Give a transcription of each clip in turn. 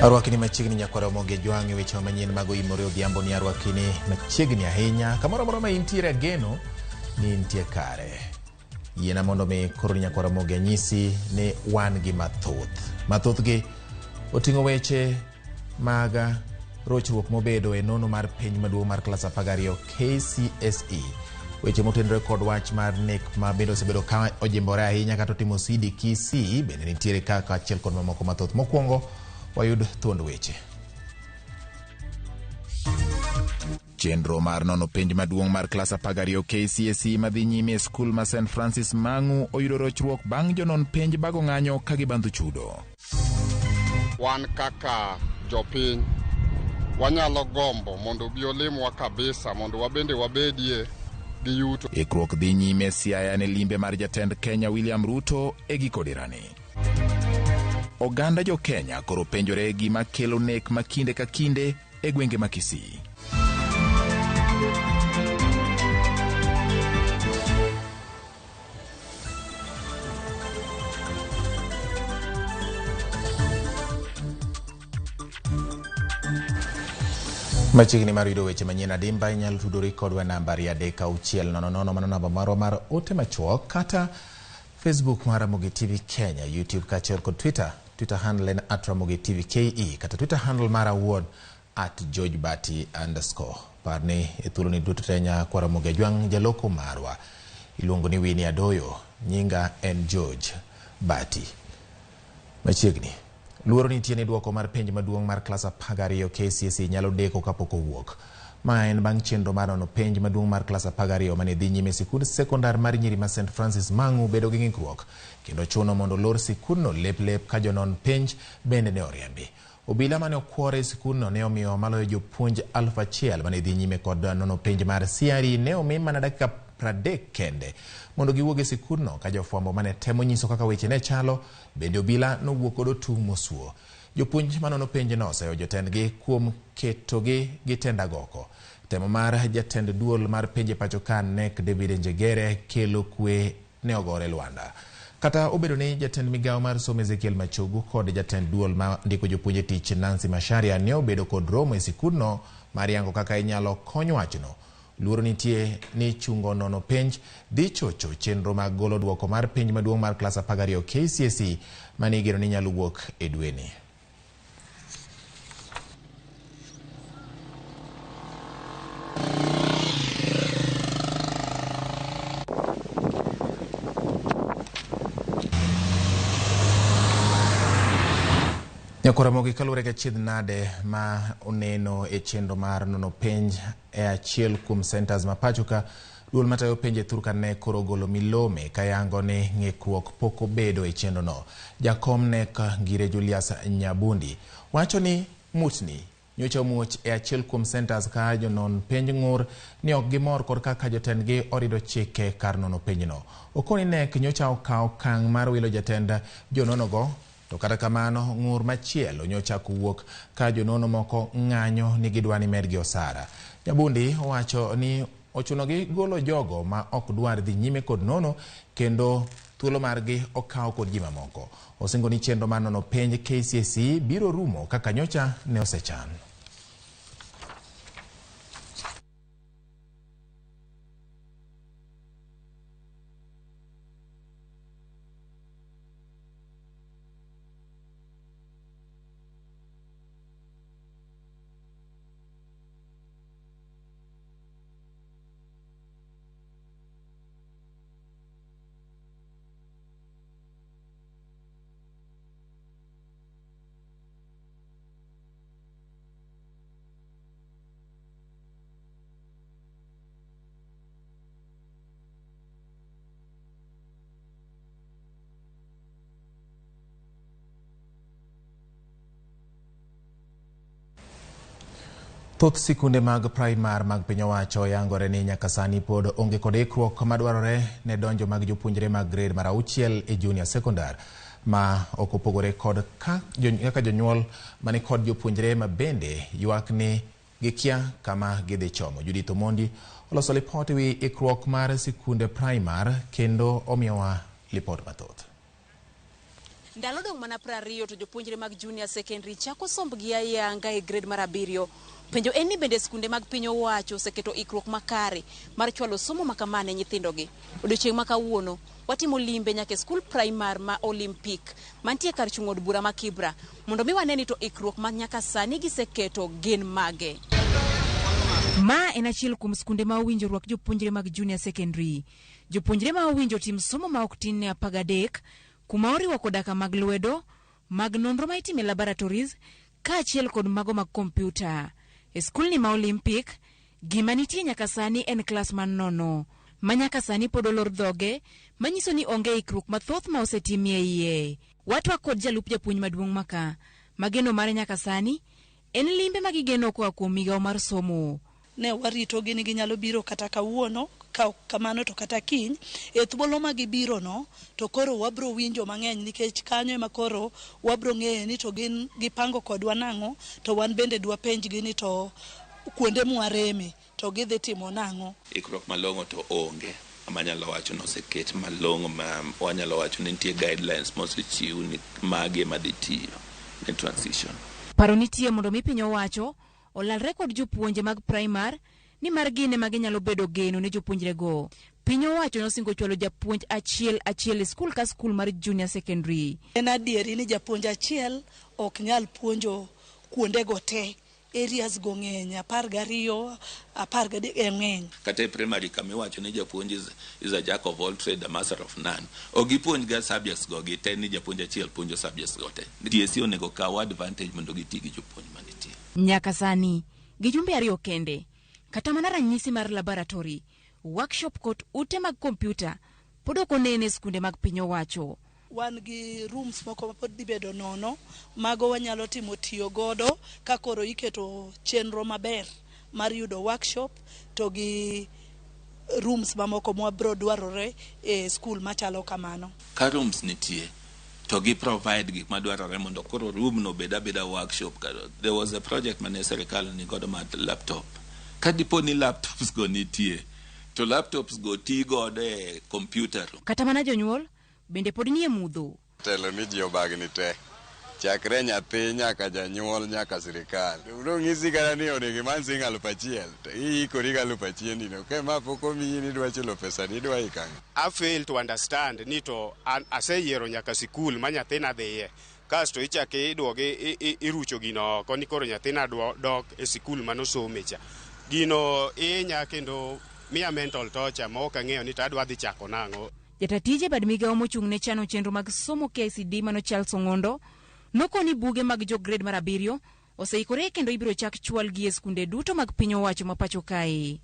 Arwakini machiegni nyakwara Ramogi jwangi weche manyien mag Oimore odhiambo ni arwakini machiegni ahinya kamoro amora ma intiere geno ni intie kare. Yiena mondo mi koro nyakwara Ramogi nyisi ni wan gi mathoth gi oting'o weche mag rochruok mobedo e nono mar penj maduong' mar klas 12 KCSE. Weche motenore kod wach mar nek ma bendo osebedo ka ojimbore ahinya kata timo CDKC bende nitiere kaka achiel kod mamoko mathoth. Mokwongo wayud thuond weche. Chenro mar nono penj maduong' mar klas 12 KCSE madhi nyime e skul ma St Francis Mang'u oyudo rochruok bang' jonon penj bago ng'anyo ka gibandho chudo. Wan kaka jopiny wanyalo gombo mondo bi olimwa kabisa mondo wabende wabedie gi yuto. Ikruok dhi nyime Siaya ne limbe mar jatend Kenya William Ruto e giko dirani. Oganda jo Kenya koro penjore gima kelo nek ma kinde ka kinde e gwenge ma Kisii. Machiegni mar yudo weche manyien adimba inyalo tudori kodwa namba 36000 mano namba marwa mar ote machuok kata Facebook mar Ramogi TV Kenya, YouTube kaachiel kod Twitter handle en @Ramogi TV KE kata Twitter handle mar awuon @GeorgeBati_. Parni e thuolo ni duto te nyakwara Ramogi jwang' jaloko marwa iluongo ni Winnie Adoyo, nyinga en George Bati. Machiegni luoro nitie ni duoko mar penj maduong' mar klas 12 KCSE nyalo deko kapok owuok. Ma en bang' chenro mar nono penj maduong' mar klas 12 mane dhi nyime sikund sekondar mar nyiri ma St Francis Mang'u bedo gi ng'ikruok kendo chuno mondo lor sikundno lep ka jonon penj bende ne oriembi. Obila mane okwore sikundno ne omiyo maloyo jopuonj 1000 mane dhi nyime kod nono penj mar CRE ne omi mana dakika 30 kende mondo giwuog e sikundno ka jofwambo mane temo nyiso kaka weche ne chalo bende obila nowuok kod otung' mosuo. Jopuonj manono penj no oseyo jotendgi kuom ketogi gi tenda goko. Temo mar jatend duol mar penj pacho ka nek David Njegere kelo kwe ne ogore Luanda. Kata obedo ni jatend migawo mar somo Ezekiel Machogu kod jatend duol ma ndiko jopuonje tich Nancy Masharia ne obedo kod romo e sikundno mar yango kaka inyalo kony wachno. Luoro nitie ni chungo nono penj dhi chocho chenro mag golo duoko mar penj maduong' mar klas 12 KCSE mane igeno ni nyalo wuok e dweni. Nyakwara Ramogi kalure ga chiedh nade ma oneno e chenro mar nono penj e achiel kuom centers ma pachoka. Duol matayo penj Thurka ne koro golo milome kayango ni ng'ikruok pok obedo e chenro no. Jakom nek Ngire Julius Nyabundi wacho ni mutni nyocha muoch e achiel kuom centers ka jonon penj ng'ur ni ok gimor kod kaka jotendgi orido chike kar nono penj no. Okoni nek nyocha okawo okang' mar wilo jatend jononogo. To kata kamano ng'ur machielo nyocha kuwuok ka jonono moko ng'anyo ni gidwani medgi osara. Nyabundi wacho ni ochunogi golo jogo ma ok dwar dhi nyime kod nono kendo thuolo margi okaw kod jima moko. Osingo ni chenro mar nono penj KCSE biro rumo kaka nyocha ne osechan. Thoth sikunde mag primar mag piny owacho yangore ni nyaka sani pod onge kod ikruok madwarore ne donjo mag jopuonjre mag grade mar 6 e junior secondary ma ok opogore kod kaka jonyuol mani kod jopuonjre ma bende ywak ni gikia kama gidhi chomo. Judith Omondi oloso lipot wi ikruok mar sikunde primar kendo omiyowa lipot mathoth. Ndalo dong mana 20 to jopuonjre mag junior secondary chako sombgi ayanga e grade mar 7. Penjo en ni bende sikunde mag piny owacho oseketo ikruok makare mar chwalo somo makamane nyithindogi. Odiochieng' ma kawuono watimo limbe nyaka skul primar ma Olympic mantie kar chung'od bura ma Kibra mondo mi waneni to ikruok ma nyaka sani giseketo gin mage. Ma en achiel kuom sikunde ma owinjo rwak jopuonjre mag junior secondary. Jopuonjre ma owinjo tim somo ma ok tin ne 13 kuma oriwo kodaka mag lwedo, mag nonro ma itime laboratories, ka achiel kod mago mag kompyuta. E skul ni ma Olympic, gima nitie nyaka sani en klas man nono, ma nyaka sani pod olor dhoge, manyiso ni onge ikruok mathoth ma osetimie iye. Watwa kod jalup japuonj maduong' maka, mageno mare nyaka sani, en limbe magigeno koa kuom migao mar somo. Ne warito gini ginyalo biro kata kawuono, kamano to kata kiny, e thuolo ma gibiro no, to koro wabro winjo mang'eny nikech kanyo ema koro wabro ng'eyo ni to gin gipango kodwa nang'o, to wan bende dwa penjgi ni to kuonde mwareme to gidhi timo nang'o. Ikruok malong'o to onge. Amanyalo wacho no seket malong'o ma wanyalo wacho ni nitie guidelines mosechiw ni mage madhi tiyo ne transition. Paro nitie mondo mi piny owacho olalre kod jopuonje mag primar ni mar gine maginyalo bedo geno ne jopuonjre go. Piny owacho nosingo chwalo japuonj achiel skul ka skul mar junior secondary. En adieri ni japuonj achiel ok nyal puonjo kuonde go te. Areas go ng'eny 12, 13 ng'eny. Kata primary kama iwacho ni japuonj is a jack of all trade, a master of none. Ogipuonj ga subjects go gite ni japuonj achiel puonjo subjects go te. TSC onego kaw advantage mondo gitigi jopuonj manitie. Nyaka sani gijumbe 2 kende kata mana ranyisi mar laboratory, workshop kod ute mag kompyuta pod ok onene skunde mag piny owacho. Wan gi rooms moko ma pod dibedo nono, mago wanyalo timo tiyo godo ka koro iketo chenro maber mar yudo workshop to gi rooms mamoko mwabro dwarore e skul machalo kamano. Ka rooms nitie to gi provide gik madwarore mondo koro room no beda workshop. There was a project mane serikal ni godo mar laptop. Ka dipo ni laptops go nitie to laptops go ti godo e computer. Kata mana jonyuol bende pod nie mudho. Telo ni jio bagni te. Chakre nyathi nyaka janyuol nyaka sirikal. Uro ng'isi gara ni onegi man sing 1,000. Hii ikori 1,000 nino. Kema poko miyi ni dwa chulo pesa ni dwa ikang. I fail to understand ni to aseyiero nyaka sikul ma nyathina dhiye. Kasto ichake idwoge irucho gino koni koro nyathina dok e sikul manosomecha. Gino inya kendo miya mental torture ma ok ang'eyo ni to adwa dhi chako nang'o. Jatatije bad migao mochung' ne chano chenro mag somo KCD mano Charles Ong'ondo nokoni buge mag jo grade mar 7 oseikore kendo ibiro chak chwal gi e skunde duto mag piny owacho ma pacho kae.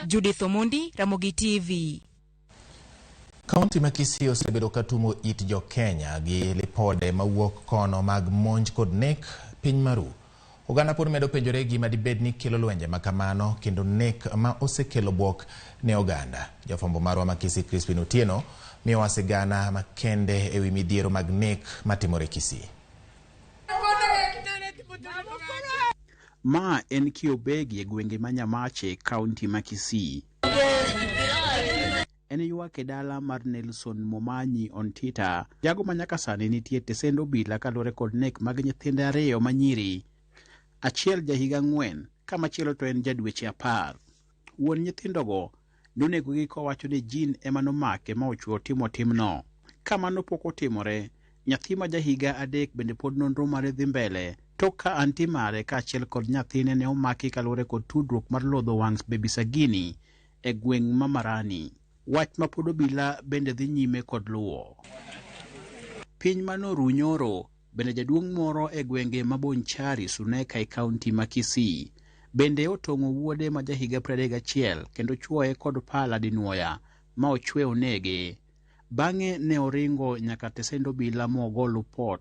Judith Omondi, Ramogi TV. Kaunti ma Kisii osebedo katumo it jo Kenya gi lipode mawuok kono mag monj kod nek piny maru. Oganda pod medo penjore gima dibed ni kelo lwenje makamano kendo nek ma osekelo buok ne oganda. Jafwambo marwa ma Kisii Crispin Otieno miyo wasigana makende ewi midhiero mag nek matimore Kisii. Ma en Kiobegi e gwenge ma Nyamache, kaunti ma Kisii. En ywak e dala mar Nelson Momanyi Ontita, jago ma nyaka sani nitie tesendo bila kalure kod nek mag nyithinde 2 manyiri. Achiel jahiga 4, kama chielo to en jadweche 10. Wuon nyithindogo nonego gi kowacho ni jin ema nomake ma ochuo timo timno. Kama nopoko timore, nyathi ma jahiga 3 bende pod nonro mare dhi mbele. Tok ka anti mare ka achiel kod nyathine ne omaki kalure kod tudruok mar lodho wang' Baby Sagini e gweng' ma Marani. Wach ma pod obila bende dhi nyime kod luwo. Piny manoru nyoro bende jaduong' moro e gwenge ma Bonchari Suneka e kaunti ma Kisii bende otong'o wuode ma jahiga 31 kendo chuoye kod pala dinuoya ma ochwe onege. Bang'e ne oringo nyaka tesendo bila mogolo pot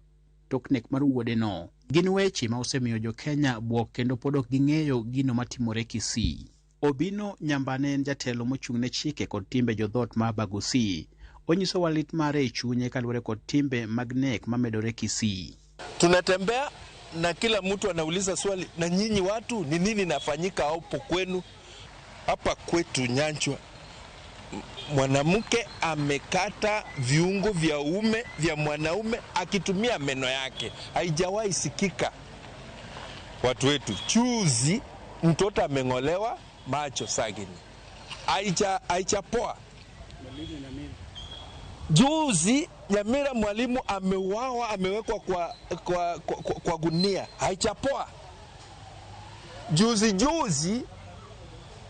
tok nek mar wuode no. Gin weche ma osemiyo jo Kenya buok kendo pod ok ging'eyo gino matimore Kisii. Obino Nyambane en jatelo mochung'ne chike kod timbe jodhot ma Bagusi. Onyiso walit mare e chunye kaluwore kod timbe mag nek mamedore Kisii. Tunatembea na kila mtu anauliza swali, na nyinyi watu ni nini nafanyika hapo kwenu? Hapa kwetu Nyanchwa mwanamke amekata viungo vya mwanaume akitumia meno yake. Haijawahi sikika. Watu wetu chuzi mtoto ameng'olewa macho Sagini. Haijapoa. Juzi Nyamira mwalimu ameuawa, amewekwa kwa gunia. Haijapoa. Juzi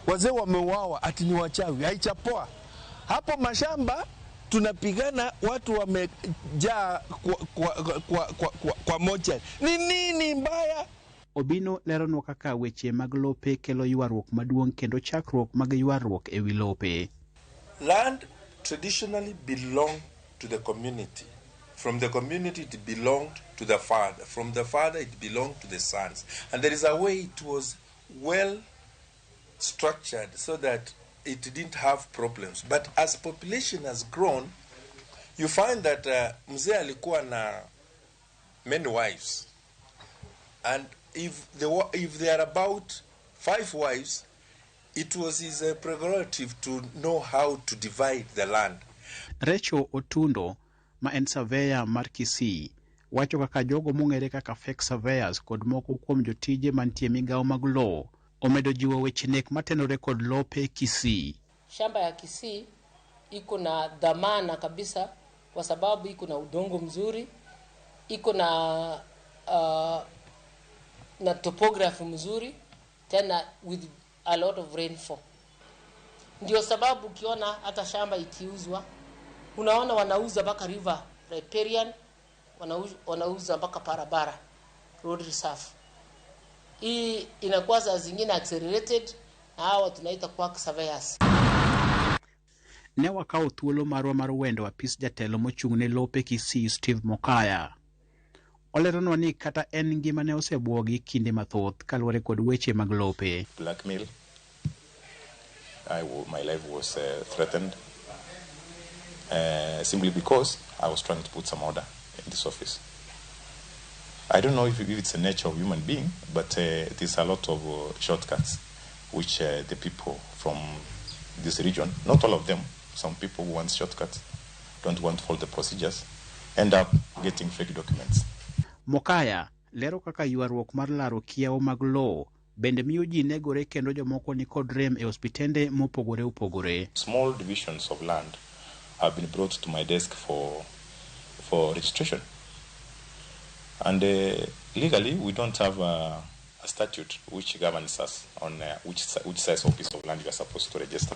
wazee wameuawa ati ni wachawi. Haijapoa. Hapo mashamba tunapigana, watu wamejaa kwa moja. Ni nini mbaya? Obino leronwa kaka weche mag lope kelo ywaruok maduong' kendo chakruok mag ywaruok ewi lope. Land traditionally belonged to the community. From the community it belonged to the father. From the father it belonged to the sons. And there is a way it was well structured so that it didn't have problems. But as population has grown, you find that mzee alikuwa na many wives. And if there are about 5 wives, it was his prerogative to know how to divide the land. Recho Otundo, ma en surveyor mar Kisii, wacho kaka jogo mong'ere kaka fake surveyors kod moko kuom jotije mantie migawo mag law omedo jiwo weche nek matenore kod lope Kisii. Shamba ya Kisii iko na dhamana kabisa kwa sababu iko na udongo mzuri, iko na topography mzuri, tena with a lot of rainfall. Ndio sababu ukiona hata shamba ikiuzwa, unaona wanauza mpaka river riparian, wanauza mpaka barabara, road reserve. Hii inakuwa saa zingine accelerated, na hawa tunaita quack surveyors. Ne wakawo thuolo marwa mar wendo apis jatelo mochung'ne lope Kisii Steve Mokaya. Oleronwa ni kata en ngima ne osebuogi kinde mathoth kaluwore kod weche mag lope. Blackmail. My life was threatened simply because I was trying to put some order in this office. I don't know if it's the nature of human being, but there's a lot of shortcuts which the people from this region, not all of them, some people who want shortcuts, don't want to follow the procedures, end up getting fake documents. Mokaya lero kaka ywaruok mar laro kiyawo mag law bende miyo ji negore kendo jomoko ni kod rem e hospitende mopogore upogore. Small divisions of land have been brought to my desk for registration. And legally, we don't have a statute which governs us on which size of piece of land you are supposed to register.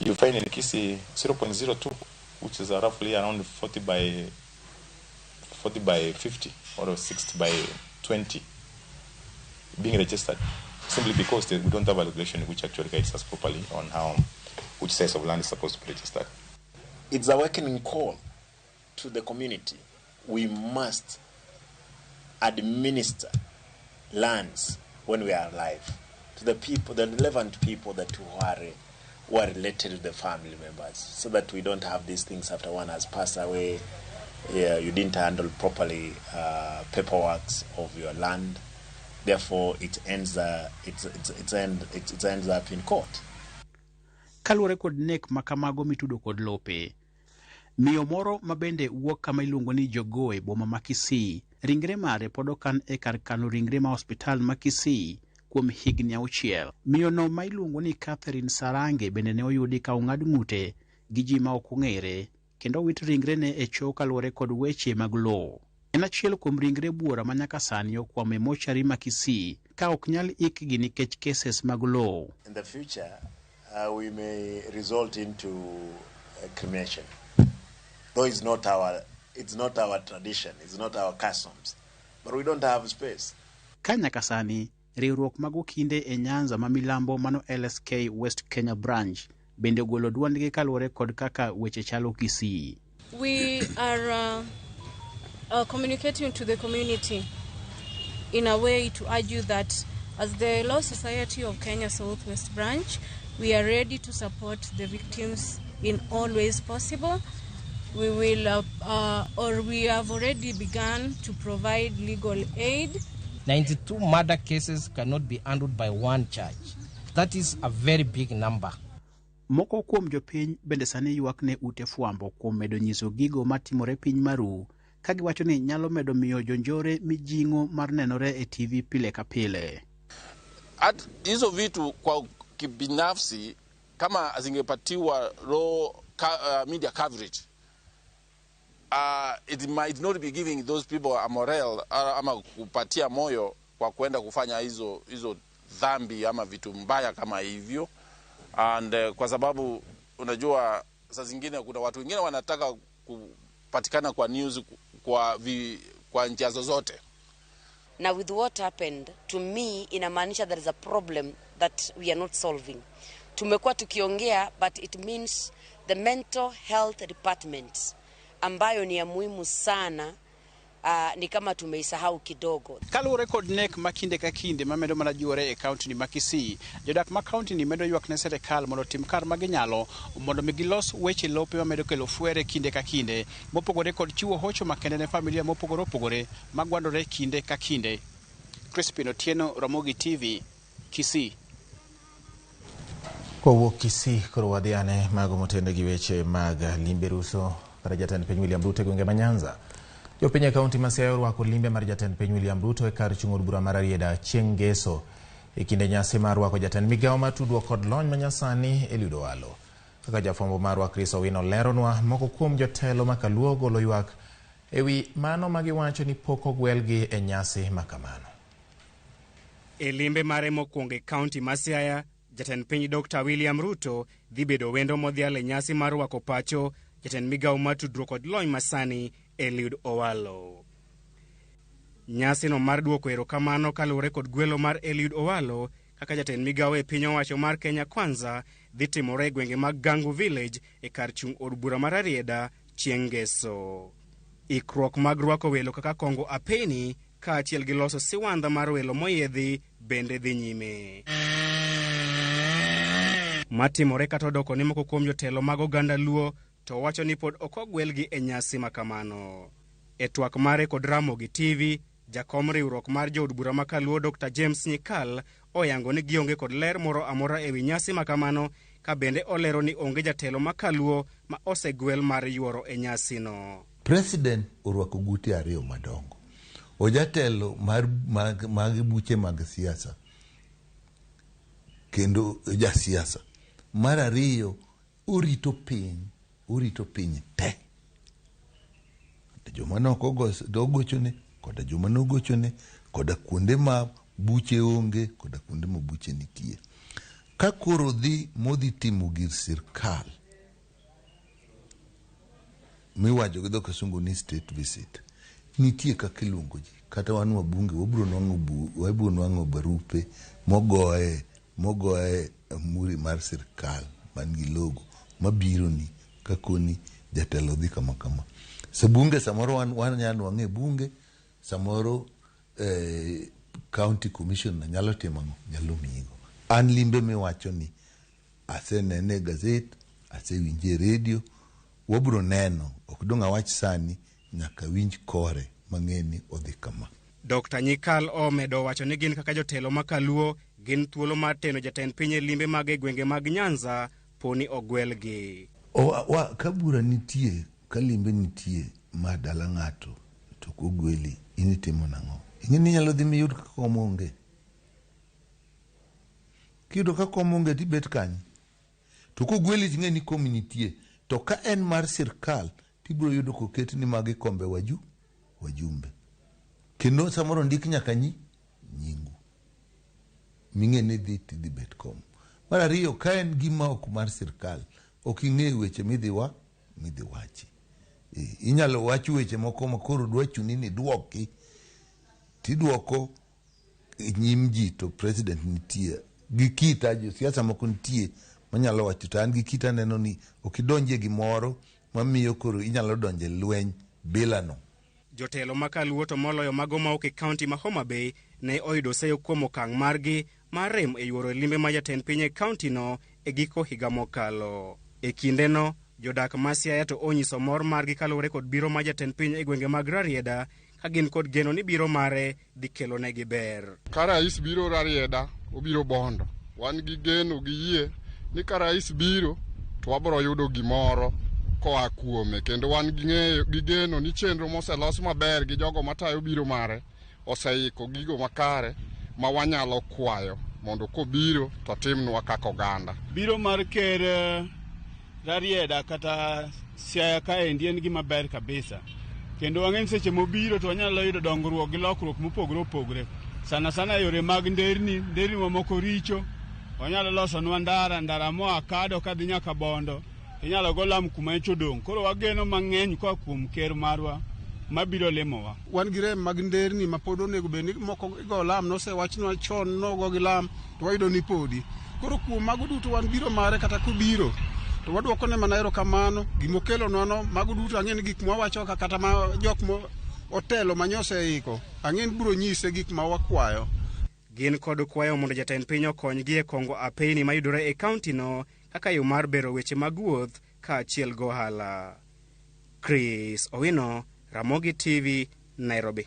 You find in Kisii 0.02, which is roughly around 40 by 50 or 60 by 20 being registered, simply because we don't have a regulation which actually guides us properly on which size of land is supposed to be registered. It's a awakening call to the community. We must administer lands when we are alive to the people, the relevant people that who are related to the family members, so that we don't have these things after one has passed away. You didn't handle properly paperwork of your land, therefore it ends up in court. Kaluwore kod nek makamago mitudo kod lope, miyo moro mabende wuok kama iluongo ni Jogoe boma ma Kisii, ringre mare pod okan e kar kano ringre ma hospital ma Kisii kuom higni 6. Miyo no ma iluongo ni Catherine Sarange bende ne oyudi ka ong'ad ng'ute gi ji ma ok ong'ere kendo wit ringre ne e cho kaluwore kod weche mag law. En achiel kuom ringre buora ma nyaka sani okwamo e mochari ma Kisii ka ok nyal ikgi nikech cases mag law. In the future, we may result into cremation. Though it's not our tradition, it's not our customs, but we don't have space. Ka nyaka sani riwruok mag okinde e Nyanza ma milambo mano LSK West Kenya branch bende ogolo duondgi kaluwore kod kaka weche chalo Kisii. We are communicating to the community in a way to argue that as the Law Society of Kenya Southwest Branch, we are ready to support the victims in all ways possible. We will, or we have already begun to provide legal aid. 92 murder cases cannot be handled by one judge. That is a very big number. Moko kuom jopiny bende sani ywak ne ute fwambo kuom medo nyiso gigo matimore piny maru, ka giwacho ni nyalo medo miyo jonjore mijing'o mar nenore e TV pile ka pile. Hizo vitu kwa kibinafsi kama zingepatiwa media coverage, it might not be giving those people a morale ama kupatia moyo kwa kwenda kufanya hizo dhambi ama vitu mbaya kama hivyo. And kwa sababu unajua saa zingine kuna watu wengine wanataka kupatikana kwa news kwa njia zozote. Now with what happened to me, inamaanisha there is a problem that we are not solving. Tumekuwa tukiongea, but it means the mental health department ambayo ni ya muhimu sana, ni kama tumeisahau kidogo. Kaluwore kod nek makinde ka kinde mamedo mana jiwore e kaunti ni Makisi, jodak ma kaunti ni medo ywak ne serikal mondo tim kar ma ginyalo mondo mi gilos weche lope mamedo kelo fwere kinde ka kinde, mopogore kod chiwo hocho makende ne familia mopogore opogore magwandore kinde ka kinde. Crispin Otieno, Ramogi TV, Kisii. Kowuok Kisii koro wadhiane mago motende gi weche mag limbe ruso kata jatend piny William Ruto e gwenge ma Nyanza. Jopiny e kaunti ma Siaya orwako limbe mar jatend piny William Ruto e kar chung' od bura mar Arieda chieng' Ngeso e kinde nyasi mar rwako jatend migawo mar tudruok kod lony manyasani Eliud Owalo. Kaka jafwambo marwa Chris Owino leronwa, moko kuom jotelo ma Kaluo golo ywak ewi mano ma giwacho ni pok ogwelgi e nyasi makamano. E limbe mare mokwongo e kaunti ma Siaya, jatend piny Dr. William Ruto dhi bedo wendo modhial e nyasi mar rwako pacho jatend migawo mar tudruok kod lony masani Eliud Owalo. Nyasi no mar duoko erokamano kaluwore kod gwelo mar Eliud Owalo kaka jatend migawo e piny owacho mar Kenya Kwanza dhi timore e gwenge mag Gangu Village e kar chung' od bura mar Arieda chieng' Ngeso. Ikruok mag rwako welo kaka kongo apeni kaachiel gi loso siwandha mar welo moyiedhi bende dhi nyime. Matimore kata odoko ni moko kuom jotelo mag oganda Luo to wacho ni pod ok ogwelgi e nyasi makamano. E twak mare kod Ramogi TV, jakom riwruok mar jood bura ma Kaluo Dr. James Nyikal oyango ni gionge kod ler moro amora ewi nyasi makamano, ka bende olero ni onge jatelo ma Kaluo ma osegwel mar yuoro e nyasi no. President orwako gute ariyo madongo. Ojatelo mag buche mag siasa kendo jasiasa. Mar ariyo urito piny te. Joma noko gochone, koda joma nogochone, koda kuonde ma buche onge, koda kuonde ma buche nitie. Ka koro modhi timo gir sirkal, miwacho gi dho kisungu ni state visit, nitie kaka iluongo ji. Kata wan wabunge wabiro nwang'o barupe mogoye muri mar sirkal man gi logo mabiro ni kakoni jatelo dhi kama. Bunge samoro wan nyalo wang'e bunge, samoro county commission nyalo timo nyalo migo. An limbe miwacho ni asenene e gazet, asewinje radio, wabiro neno, ok dong' awach sani nyaka winj kore mang'eni odhi kama. Dr. Nyikal omedo wacho ni gin kaka jotelo ma Kaluo gin thuolo mar teno jatend piny e limbe mag gwenge mag Nyanza poni ogwelgi. Ka bura nitie, ka limbe nitie ma dala ng'ato to kogweli, initimo nang'o? Ing'eni nyalo dhi miyud kaka omonge. Kiyudo kaka omonge tibet kanyi. To kogweli ting'eni komi nitie. To ka en mar sirkal, tibiro yudo koket ni magi kombe wajumbe. Kendo samoro ndik nyaka nyingu. Ming'eni dhi bet kom. Mar ariyo, ka en gima ok mar sirkal, ok ing'e weche midhi wachi. Inyalo wachi weche moko ma koro dwachuni ni duoki, tiduoko nyim ji to president nitie. Gi kita siasa moko nitie manyalo wacho, to an gi kita neno ni ok idonje gimoro mamiyo koro inyalo donje lweny bila no. Jotelo makaluo to moloyo mago mauok e kaunti ma Homa Bay ne oyudo seyo kuom okang' margi mar rem e yuoro limbe ma jatend piny e kaunti no e giko higa mokalo. E kindeno, jodak ma Siaya to onyiso mor margi kaluwore kod biro ma jatend piny e gwenge mag Rarieda ka gin kod geno ni biro mare dhi kelo negi ber. Ka rais biro Rarieda, obiro Bondo. Wan gi geno gi yie ni ka rais biro to wabro yudo gimoro koa kuome, kendo wan gi geno ni chenro moselos maber gi jogo matayo biro mare oseiko gigo makare ma wanyalo kwayo mondo kobiro to timnwa kaka oganda. Biro mar ker Rarieda kata Siaya kaendi en gima ber kabisa, kendo wang'eny seche mobiro to wanyalo yudo dongruok gi lokruok mopogore opogore, sana sana yore mag nderni mamoko richo. Wanyalo loso nwa ndara moa Kado kadhi nyaka Bondo, inyalo go lam kuma chodong'. Koro wageno mang'eny kwa kuom ker marwa mabiro lemowa. Wan gi rem mag nderni ma pod onego bed ni moko go lam, nosewachnwa chon nogo gi lam to wayudo ni podi. Koro kuom mago duto wan biro mare kata kubiro to wadwoko ne mana erokamano. Gimokelo nono mago duto ang'en gik mwawacho kata ma jok mo otelo manyose iko, ang'en biro nyise gik ma wakwayo. Gin kod kwayo mondo jatend piny okonygi e kongo apeyni mayudore e kaunti no kaka yo mar bero weche mag wuoth kaachiel gohala. Chris Owino, Ramogi TV, Nairobi.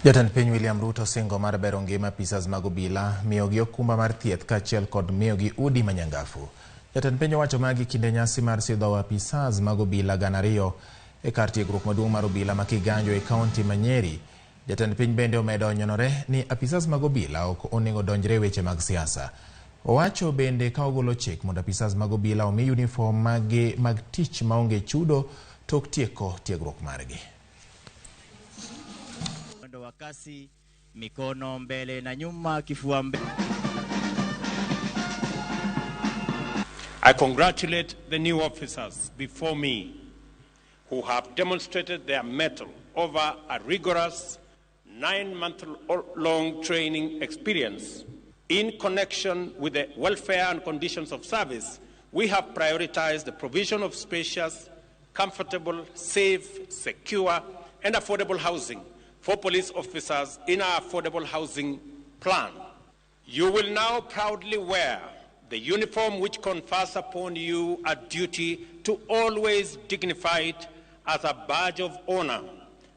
Jatend piny William Ruto singo mar bero ngima apisas mag obila, miyogi okumba mar thieth kaachiel kod miyogi udi manyangafu. Jatend piny owacho magi kinde nyasi mar sidho apisas mag obila 200 e kar tiegruok maduong' mar obila ma Kiganjo e kaunti ma Nyeri. Jatend piny bende omedo nyonore ni apisas mag obila ok onego donjre weche mag siasa. Owacho bende ka ogolo chik mondo apisas mag obila omi uniform mag tich maonge chudo tok tieko tiegruok margi. Mwendo wa kasi, mikono mbele na nyuma, kifua mbele. I congratulate the new officers before me who have demonstrated their mettle over a rigorous 9-month-long training experience. In connection with the welfare and conditions of service, we have prioritized the provision of spacious, comfortable, safe, secure, and affordable housing for police officers in our affordable housing plan. You will now proudly wear the uniform which confers upon you a duty to always dignify it as a badge of honor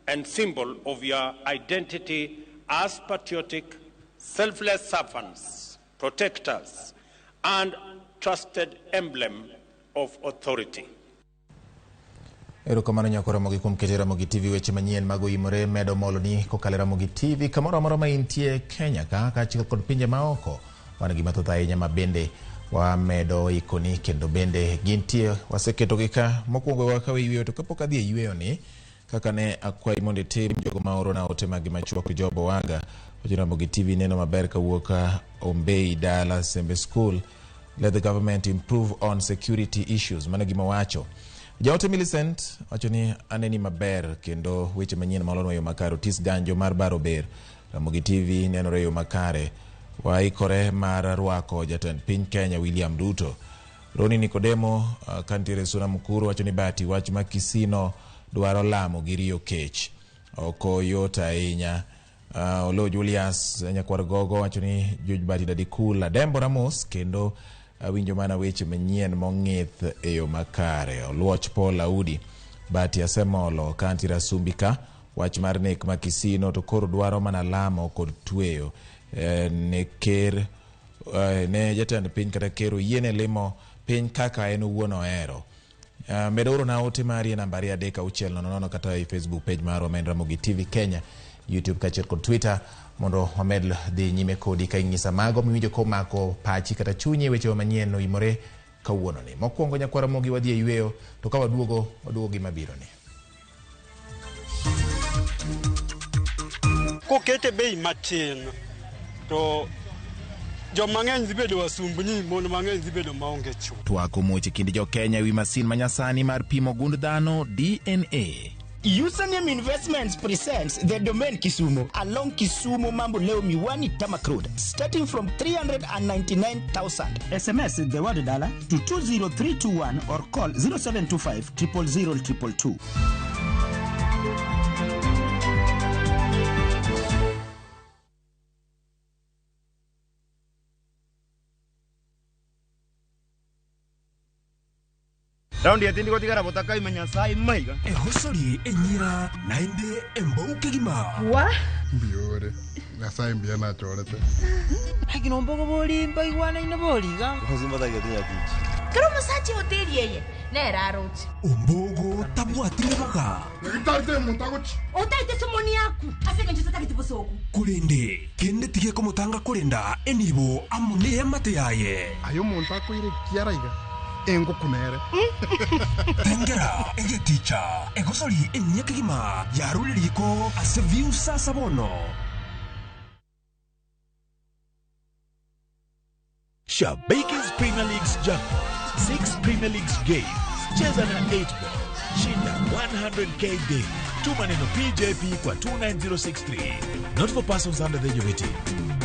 and symbol of your identity as patriotic, selfless servants, protectors, and trusted emblem of authority. Erokamano nyako Ramogi kuom keto Ramogi TV weche manyien mag Oimore medo moloni kokalo Ramogi TV kamoro amora ma intie Kenya kaachiel kod pinje maoko. Wan gi mathoth ahinya ma bende wamedo ikoni kendo bende gintie waseketo gi ka mokwongo wakawe yweyo to kapok adhi e yweyo ni kaka ne akwai mondo itim jogo ma oro na ote magi machuok jobo waga ojo Ramogi TV neno maber kawuok Ombei Dala Sembe School. Let the government improve on security issues. Mana gima wacho Jaote Millicent wacho ni aneni maber kendo weche manyien malonwa yo makaro tis ganjo mar baro ber. Ramogi TV nenore yo makare waikore mar rwako jatend piny Kenya William Ruto. Roni Nikodemo kantiere Suna Mukuru wacho ni bati wach ma Kisino dwaro lamo gi Rio Kech oko yota ahinya. Olo Julius nyakwar gogo wacho ni Juj Bati dadi cool Dembo Ramos kendo winjo mana weche manyien mong'ith e yo makare. Oluoch Paul Audi Bati asemolo kantira Sumbika wach mar nek ma Kisino to koro dwaro mana lamo kod tweyo ne ker ne jatend piny kata kero yiene limo piny kaka en owuon ohero. Medo oro na ote mari e nambari 360 kata e Facebook page mar Ramogi TV Kenya, YouTube kaachiel kod Twitter mondo wamed dhi nyime kodi ka ing'isa mago miwinjo komako pachi kata chunyi weche manyien Oimore kawuono ni. Mokwongo nyakwa Ramogi wadhi e yweyo to ka waduogo gima biro ni. Kokete bei matin to jomang'eny dhi bedo wasumbni, mon mang'eny dhi bedo maonge chudo. Twako moche kinde jo Kenya wi masin manyasani mar pimo gund dhano DNA. Username Investments presents the domain Kisumu along Kisumu Mambo Leo Miwani Tamak Road starting from 399,000. SMS the word dollar to 20321 or call 0725 000 222. Raundi atindi ko tigara botaka imenya sai maiga. Hosori enyira nainde embouke gima. Wa? Biore. Ngasai mbia na chorete. Hakino mbogo boli mbai wana ina boli ga. Hozimba ta getinya tichi. Kero musachi hoteli yeye. Nera rochi. Ombogo tabu atiribaga. Itarte muntagochi. Otaite somoni yaku. Asenge njusa takiti bosoku. Kurende kende tige komutanga kurenda enibo amune amate yaye. Ayo muntako ire kiaraiga. Engo kunere. Tengera ege ticha. Egosori enyeke gima. Yaruliko aseviu sasa bono. Shabakers Premier League's jackpot. 6 Premier League's games. Cheza na 8-ball. Shinda 100k daily. Tuma neno PJP kwa 29063. Not for persons under the age of 18.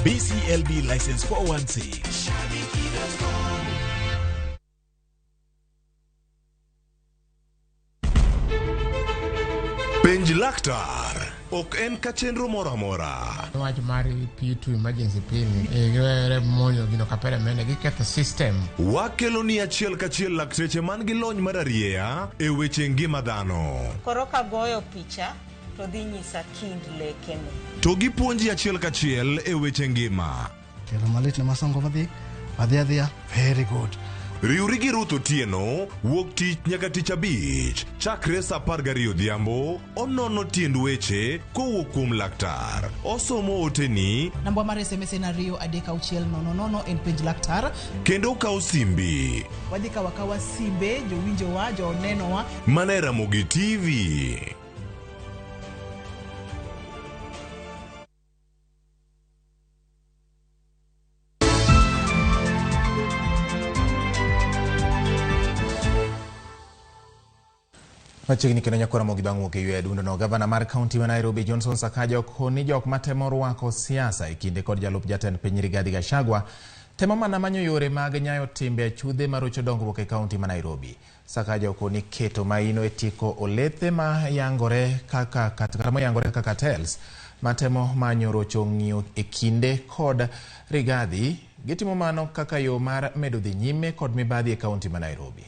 BCLB license 416. Penj laktar ok en ka chenro moro amora. Wach mari P2 emergency pin e monyo gino kapere mene giketho system. Wakelo ni achiel kachiel lakteche man gi lony mararieya e weche ngima dhano. Koro ka goyo picha to dhi nyisa kind lekene. To gipuonji achiel kachiel e weche ngima. Kelo malit na masongo adhia. Very good. Riuri gi Ruth Otieno wuok tich nyaka tich abich chakre sa 12 odhiambo. Onono tiend weche kowuok kuom laktar. Osomo oteni. Namba mar SMS en 23600 en penj laktar. Kendo kawo simbi. Wadhi kawa simbe jowinjo wa joneno wa. Mana Ramogi TV. Machiegni kendo nyakora Ramogi bang' wuok e ywe adundo no. Gavana mar kaunti ma Nairobi Johnson Sakaja koni jok matemo rwako siasa e kinde kod jalup jatend piny Rigathi Gachagua temo mana manyo yore mag nyayo timbe achudhe marocho dongruok e kaunti ma Nairobi. Sakaja koni keto maino e tiko olethe ma yangore kaka cartels matemo manyo rocho ng'iyo e kinde kod Rigathi gitimo mano kaka yo mar medo dhi nyime kod mibadhi e kaunti ma Nairobi.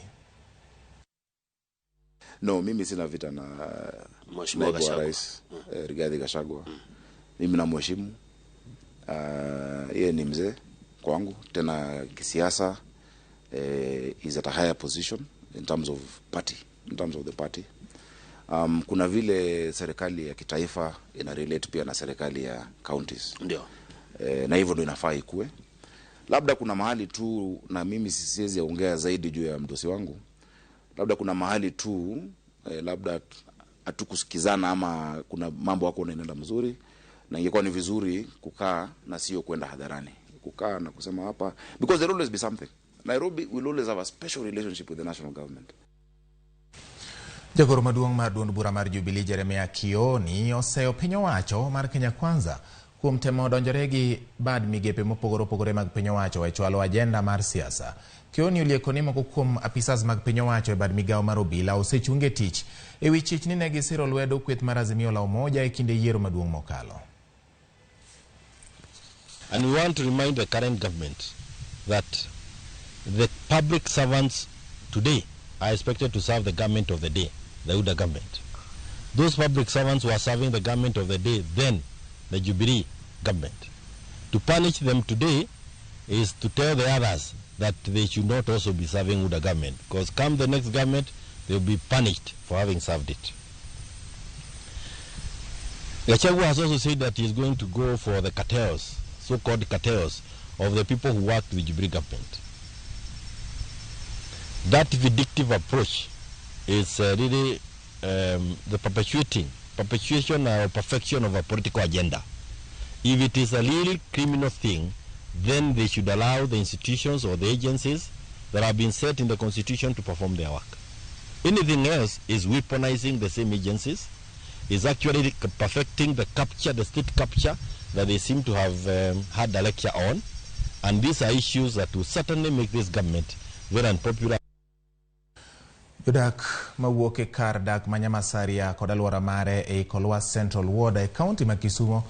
No, mimi sina vita na Mheshimiwa Rais Rigathi Gachagua. Mimi na mheshimu. Yeye ni mzee kwangu tena kisiasa, is at a higher position in terms of the party. Kuna vile serikali ya kitaifa ina relate pia na serikali ya counties. Ndio. Na hivyo ndio inafaa ikue. Labda kuna mahali tu, na mimi siwezi ongea zaidi juu ya mdosi wangu. Labda kuna mahali tu labda hatukusikizana ama kuna mambo yako yanaenda mzuri, na ingekuwa ni vizuri kukaa na sio kwenda hadharani. Kukaa na kusema hapa, because there will always be something. Nairobi will always have a special relationship with the national government. Jagoro maduong' mar duond bura mar Jubilee Jeremiah Kioni oseyo piny owacho mar Kenya Kwanza kuom temo donjore gi bad migepe mopogore opogore mag piny owacho e chwalo agenda mar siasa. Kioni olieko ni moko kuom apisas mag piny owacho e bad migawo mar obila osechunge tich e wi chich ni ne gisiro lwedo kweth mar Azimio la Umoja e kinde yiero maduong' mokalo. And we want to remind the current government that the public servants today are expected to serve the government of the day, the UDA government. Those public servants who are serving the government of the day, then the Jubilee government. To punish them today is to tell the others that they should not also be serving UDA government, because come the next government, they will be punished for having served it. Gachagua has also said that he is going to go for the cartels, so-called cartels, of the people who work with the Jubilee government. That vindictive approach is really the perpetuation or perfection of a political agenda. If it is a real criminal thing, then they should allow the institutions or the agencies that have been set in the Constitution to perform their work. Anything else is weaponizing the same agencies, is actually perfecting the capture, the state capture that they seem to have had a lecture on, and these are issues that will certainly make this government very unpopular. Jodak mawuok e kar dak manyamasaria kod alwora mare e Kolwa Central Ward e kaunti ma Kisumo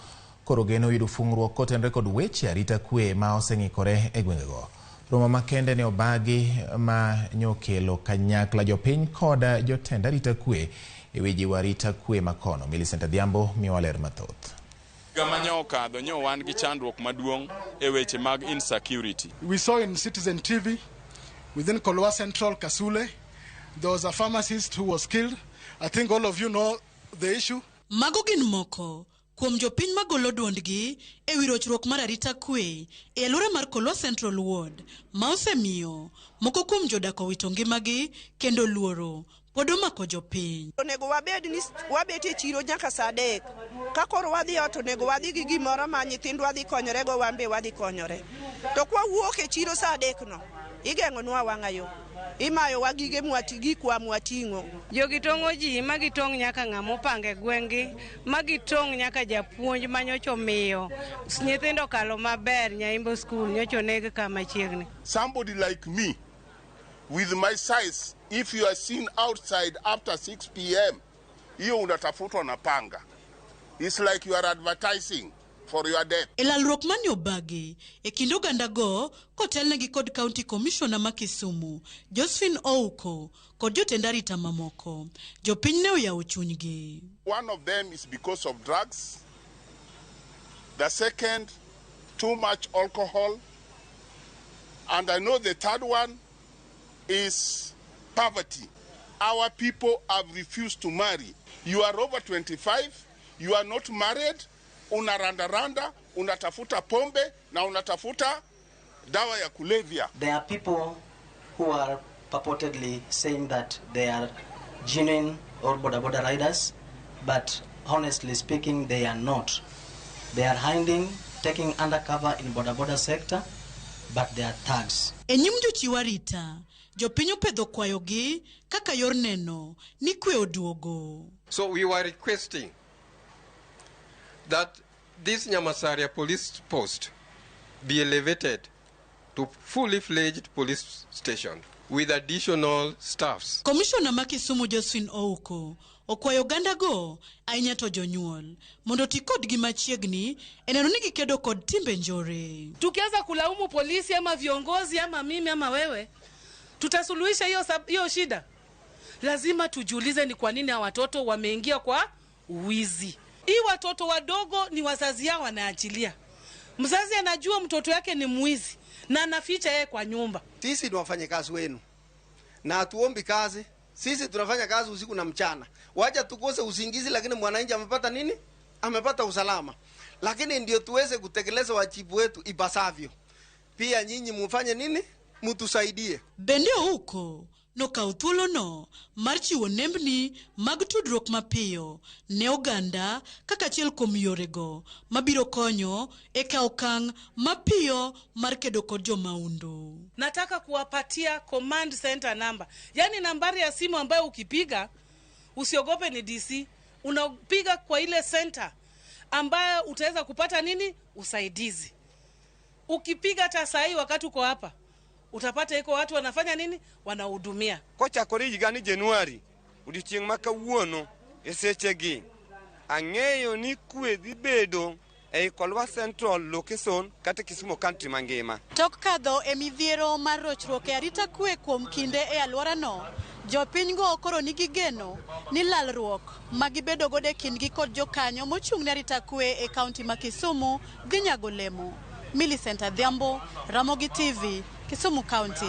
koro geno yudo fungruok kotenre kod weche arita kwe ma oseng'ikore e gwengego. Romo makende ne obagi ma nyokelo kanyakla jopiny koda jotend arita kwe eweji warita kwe makono. Millicent Adhiambo miwaler mathoth. Gamanyoka donyo wan gi chandruok maduong' e weche mag insecurity. We saw in Citizen TV within Kolwa Central Kasule there was a pharmacist who was killed. I think all of you know the issue. Mago gin moko kuom jopiny magolo duondgi e wi rochruok mar arita kwe e alwora mar Kolwa Central Ward ma osemiyo moko kuom jodak owito ngimagi kendo luoro pod omako jopiny. Onego wabed ni wabet e chiro nyaka saa 3. Ka koro wadhi ot onego wadhi gi gimoro ma nyithindwa dhi konyore go wambe wadhi konyore. To kwa wuok e chiro saa 3 no igeng'onwa wang'ayo. Imayo wagige mwatigi kwa mwating'o. Jogi tong'o ji magitong' nyaka ng'amo pange gwengi, magitong' nyaka japuonj manyocho miyo nyithindo kalo maber nyaimbo school nyocho neg kama chiegni. Somebody like me with my size, if you are seen outside after 6 p.m., hiyo unatafutwa na panga. It's like you are advertising for your death. Elalruok mani obagi e kind oganda go kotelnegi kod County Commissioner ma Kisumu Josephine Ouko kod jotend arita mamoko. Jopiny ne oyawo chunygi. One of them is because of drugs. The second, too much alcohol. And I know the third one is poverty. Our people have refused to marry. You are over 25, you are not married, unaranda, unatafuta pombe, na unatafuta dawa ya kulevya. There are people who are purportedly saying that they are genuine or boda riders, but honestly speaking, they are not. They are hiding, taking undercover in boda sector, but they are thugs. Enyim jochiw arita, jopiny opedho kwayogi kaka yor neno ni kwe oduogo. So we were requesting that this Nyamasaria police post be elevated to fully fledged police station with additional staffs. Commissioner ma Kisumu Josephine Ouko okwayo oganda go ahinya to jonyuol mondo ti kodgi machiegni eneno ni gikedo kod timbe njore. Tukianza kulaumu polisi ama viongozi ama mimi ama wewe, tutasuluhisha hiyo shida? Lazima tujiulize ni kwa nini hawa watoto wameingia kwa wizi. Hii watoto wadogo ni wazazi yao wanaachilia. Mzazi anajua mtoto yake ni mwizi na anaficha yeye kwa nyumba. Sisi ni wafanyakazi wenu na hatuombi kazi. Sisi tunafanya kazi usiku na mchana. Wacha tukose usingizi, lakini mwananchi amepata nini? Amepata usalama. Lakini ndio tuweze kutekeleza wajibu wetu ipasavyo. Pia nyinyi mufanye nini? Mutusaidie. Bende huko no kauthulo no mar chiwo nembni mag tudruok mapiyo ne oganda kaka achiel kuom yorego mabiro konyo e kawo okang' mapiyo mar kedo kod jomaundu. Nataka kuwapatia command center number, yani nambari ya simu ambayo ukipiga usiogope ni DC, unapiga kwa ile center ambayo utaweza kupata nini? Usaidizi. Ukipiga hata saa hii wakati uko hapa utapata iko watu wanafanya nini? Wanahudumia. Kocha koriji gani Januari udichieng maka wuono esechegi ang'eyo ni kwe dhi bedo e Kolwa Central location kata Kisumu County mangima. Tok kadho e midhiero mar rochruok e arita kwe kuom kinde e alwora no, jopiny go koro nigi geno ni lalruok magibedo godo e kindgi kod jokanyo mochung' ne arita kwe e kaunti ma Kisumu dhi nyago lemo. Millicent Adhiambo, Ramogi TV, Kisumu County.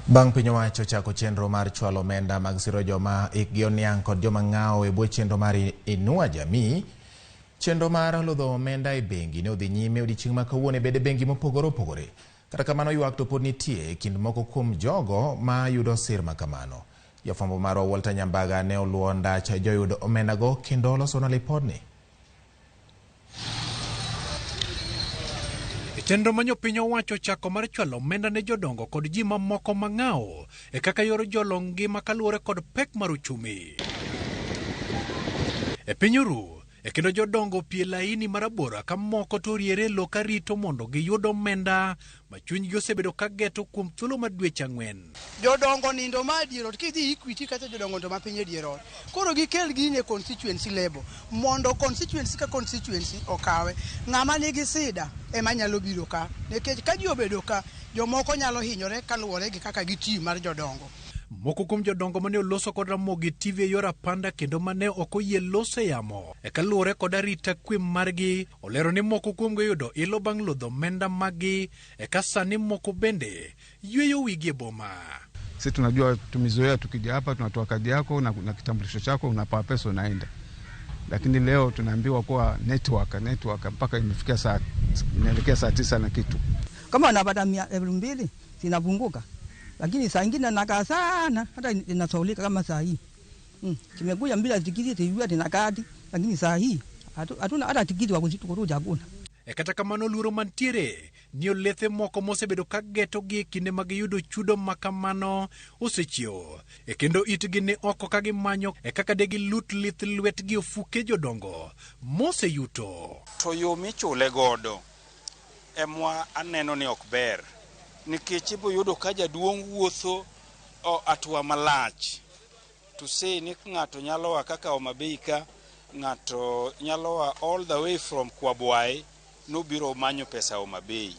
Bang' piny owacho chako chenro mar chwalo omenda mag siro joma ikgi oniang' kod joma ng'awo e bwo chenro mar Inua Jamii, chenro mar lodho omenda e bengi ne odhi nyime odiechieng' ma kawuono e bede bengi mopogore opogore. Kata kamano ywak to pod nitie e kind moko kuom jogo ma yudo sir ma kamano. Jafwambo marwa Walter Nyambaga ne oluwo ndach joyud omenda go kendo olosona lipodni. Chenro manyo piny owacho chako mar chwalo omenda ne jodongo kod ji mamoko mang'awo e kaka yor jolong ngima kaluwore kod pek mar uchumi. E piny Uru, E kendo jodongo pie laini marabora ka moko to riere lo ka rito mondo giyud omenda ma chunygi osebedo ka geto kuom thuolo mar dweche 4. Jodongo nindo ma diero kidhi Equity kata jodongo ndo mapinye diero. Koro gikel gine constituency level mondo constituency ka constituency okawe. Ng'ama nigi sida ema nyalo biro ka. Nekech ka ji obedo ka jomoko nyalo hinyore kaluwore gi kaka giti mar jodongo. Moko kuom jodongo mane oloso kod Ramogi TV e yor apanda kendo mane ok oyie loso yamo e kaluwore kod arita kwe margi olero ni moko kuom go yudo ilo bang' lodho omenda magi e ka sani moko bende yweyo wigi e boma. Sisi tunajua tumezoea tukija hapa tunatoa kadi yako na kitambulisho chako unapaa pesa unaenda. Lakini leo tunaambiwa kuwa network mpaka imefikia inaelekea saa 9 na kitu. Kama unapata 200 zinapunguka. Lakini saa nyingine nakaa sana hata inasaulika kama saa hii. Kimekuja bila tikiti tijua tena kadi lakini saa hii hatuna hata tikiti wa kuruja hakuna. E kata kamano luoro mantiere ni olethe moko mosebedo ka geto gi kinde mag yudo chudo makamano osechio. E kendo itgi ne oko ka gimanyo e kaka de gilut lith lwetgi ofuke jodongo mose yuto. To yo michule godo emwa aneno ni ok ber. Nikech ibo yudo ka jaduong' wuotho atua malach. To say ni ng'ato nyalo wa kaka Homabay ka, ng'ato nyalo wa all the way from Kwabwai nobiro manyo pesa Homabay.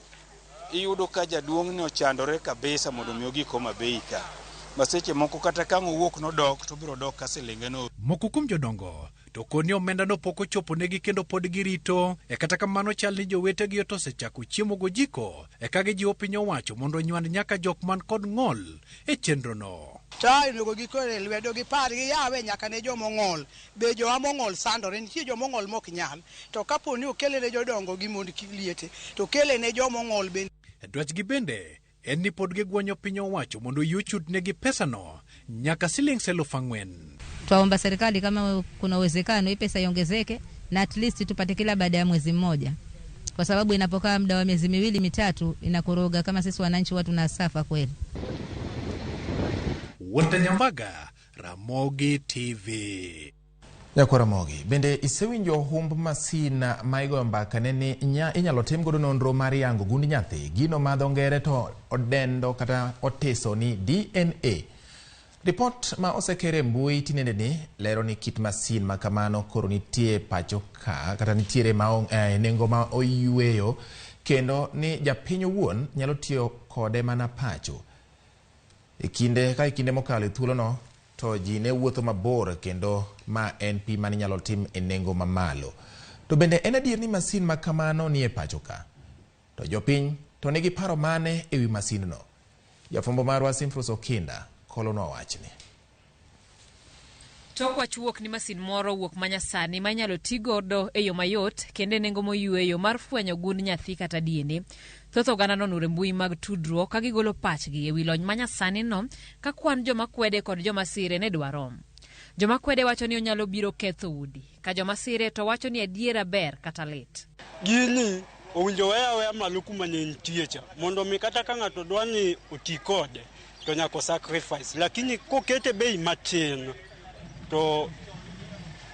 Iyudo ka jaduong' ne ochandore kabisa mondo mi ogik Homabay ka. Maseche moko kata ka owuok nodok to biro dok ka silinge no. Moko kuom jodongo to koni omenda no poko chopo negi kendo pod girito e kata kamano chal ni jowete gi osechako chiemo gojiko e ka gijiwo piny owacho mondo nywand nyaka jok man kod ng'ol e chenro no. Tai lugo gikore lwedo gi par gi yawe nyaka ne jomo ng'ol. Be jo among'ol sandore nitie jomo ng'ol mok nyal. To kapo ni okele ne jodongo gi mond kiliete to kele ne jomo ng'ol ben. E dwach gi bende en ni pod gigwanyo piny owacho mondo yuchud negi pesa no nyaka $4,000. Twaomba serikali kama kuna uwezekano hii pesa iongezeke na at least tupate kila baada ya mwezi mmoja. Kwa sababu inapokaa muda wa miezi 2-3 inakoroga kama sisi wananchi watu nasafa kweli. Wotanyambaga, Ramogi TV. Nyako Ramogi, bende isewinjo humb masina maigo mbaka neni inyalo tim godo nonro mar yango gund nyathi gino madho ngere to odendo kata otiso ni DNA. Report ma osekere mbui tinende ni lero ni kit masin makamano koro nitie pacho ka kata nitiere nengo ma oyueyo kendo ni japiny owuon nyalo tiyo kode mana pacho. Ikinde mokalo thuolo no to ji ne wuotho mabor kendo ma en pi mani nyalo tim e nengo mamalo. To bende en adier ni masin makamano ni e pacho ka. To jopiny to nigi paro mane ewi masin no. Jafombo marwa Simfros Okinda kolono wachni. Tok wach wuok ni masin moro wuok manyasani manyalo tigodo e yo mayot kende nengo moyueyo mar fwenyo gund nyathi kata DNA. Thoth oganda nonure mbui mag tudruok ka gigolo pachgi e wi lony manyasani no ka kwan joma kwede kod joma sire ne dwarom. Joma kwede wacho ni onyalo biro ketho udi ka joma sire to wacho ni adiera ber kata lit. Gini owinjo weya maluku mane nitie cha mondo mi kata ka ng'ato dwani oti kode to nyako sacrifice lakini kokete bei matin to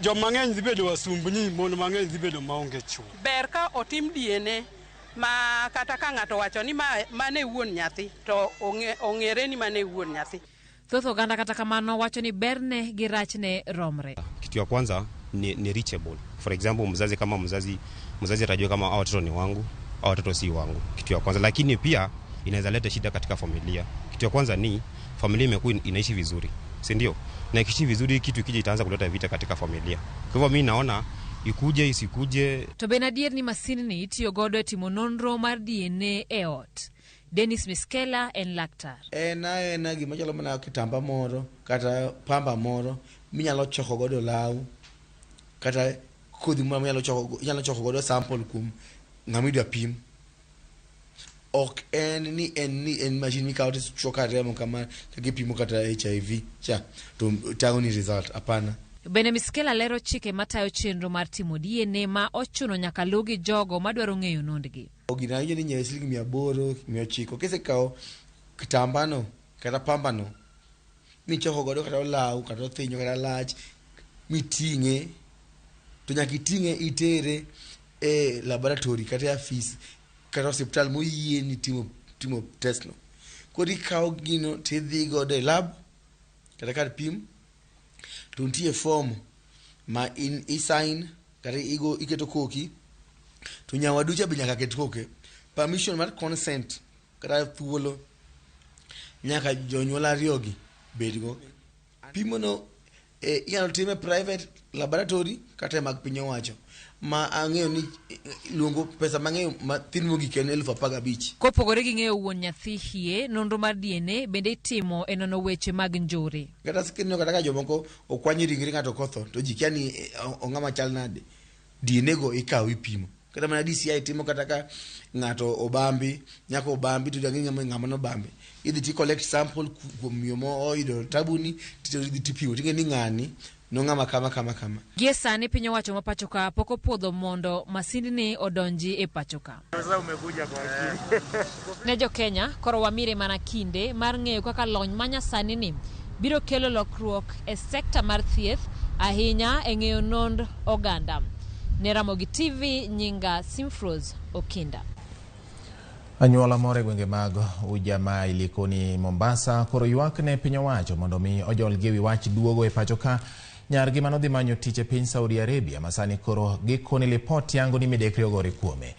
joma ng'eny dhi bedo wasumbni mondo mang'eny dhi bedo maonge chuo. Ber ka otim DNA ma kata ka ng'ato wacho ni mane wuon nyathi to ong'ere ni mane wuon nyathi. Thoth oganda kata kamano wacho ni berne gi rachne romre. Kitu ya kwanza ni reachable. For example mzazi kama mzazi atajua kama hao watoto ni wangu au watoto si wangu. Kitu ya kwanza, lakini pia inaweza leta shida katika familia. Kitu ya kwanza ni familia imekuwa inaishi vizuri, si ndio? Na ikiishi vizuri kitu kije itaanza kuleta vita katika familia. Kwa hivyo mimi naona ikuje isikuje. To Benadier ni masini ni itiyo godo timo nonro mar DNA e ot. Dennis Miskela en laktar. Na gima chalo mana kitamba moro kata pamba moro minyalo choko godo law kata kodhi moro nyalo choko godo sample kum ng'amidwa pim. Ok en machine mikawo to choka remo kama kagipimo kata HIV cha to tango ni result apana. Bene Miskela lero chike matayo chenro mar timo DNA ma ochuno nyaka lugi jogo madwaro ng'eyo nondgi. Ogina yini nye shilingi 800 900 kese kao kitambano kata pambano michoko godo kata law kata thinyo kata lach miting'e to nyakitinge itere laboratory kata afis kata hospital moyieni timo test no. Kodi kao gino tidhi godo lab kata kar pim to ntie form ma sign kata iketo koki to nyawaducha be nyaka ket koke permission mar consent kata thuolo nyaka jonyuol ariyogi bedgo. Pimo no inyalo time private laboratory kata mag piny owacho ma ang'eyo ni luongo pesa mang'eyo mathin mogik en 15,000. Kopogore gi ng'eyo wuon nyathi hie, nonro mar DNA bende itimo e nono weche mag njore. Kata sikino kata ka jomoko okwanyi ringre ng'ato kotho to ji kia ni ong'ama chal nade, DNA go ikawo ipimo. Kata mana DCI timo kata ka ng'ato obambi, nyako obambi to jangi ng'ama no bambi. Idhi ti collect sample kuom yomo oido tabuni tipimo tinge ni ng'ani no ng'ama kama. Gie sani piny owacho ma pachoka pok opodho mondo masindni odonji e pachoka. Ne jo Kenya koro wamire mana kinde mar ng'eyo kaka lony manyasani ni biro kelo lokruok e sekta mar thieth ahinya e ng'eyo nond oganda. Ne Ramogi TV, nyinga Simfros Okinda. Anyuola more gwenge mag Ujamaa Ilikoni Mombasa koro ywak ne piny owacho mondo mi ojol gi wi wach duogo e pachoka nyargi manodhi manyo tich e piny Saudi Arabia masani koro gikoni lipot yango ni midekre ogore kuome.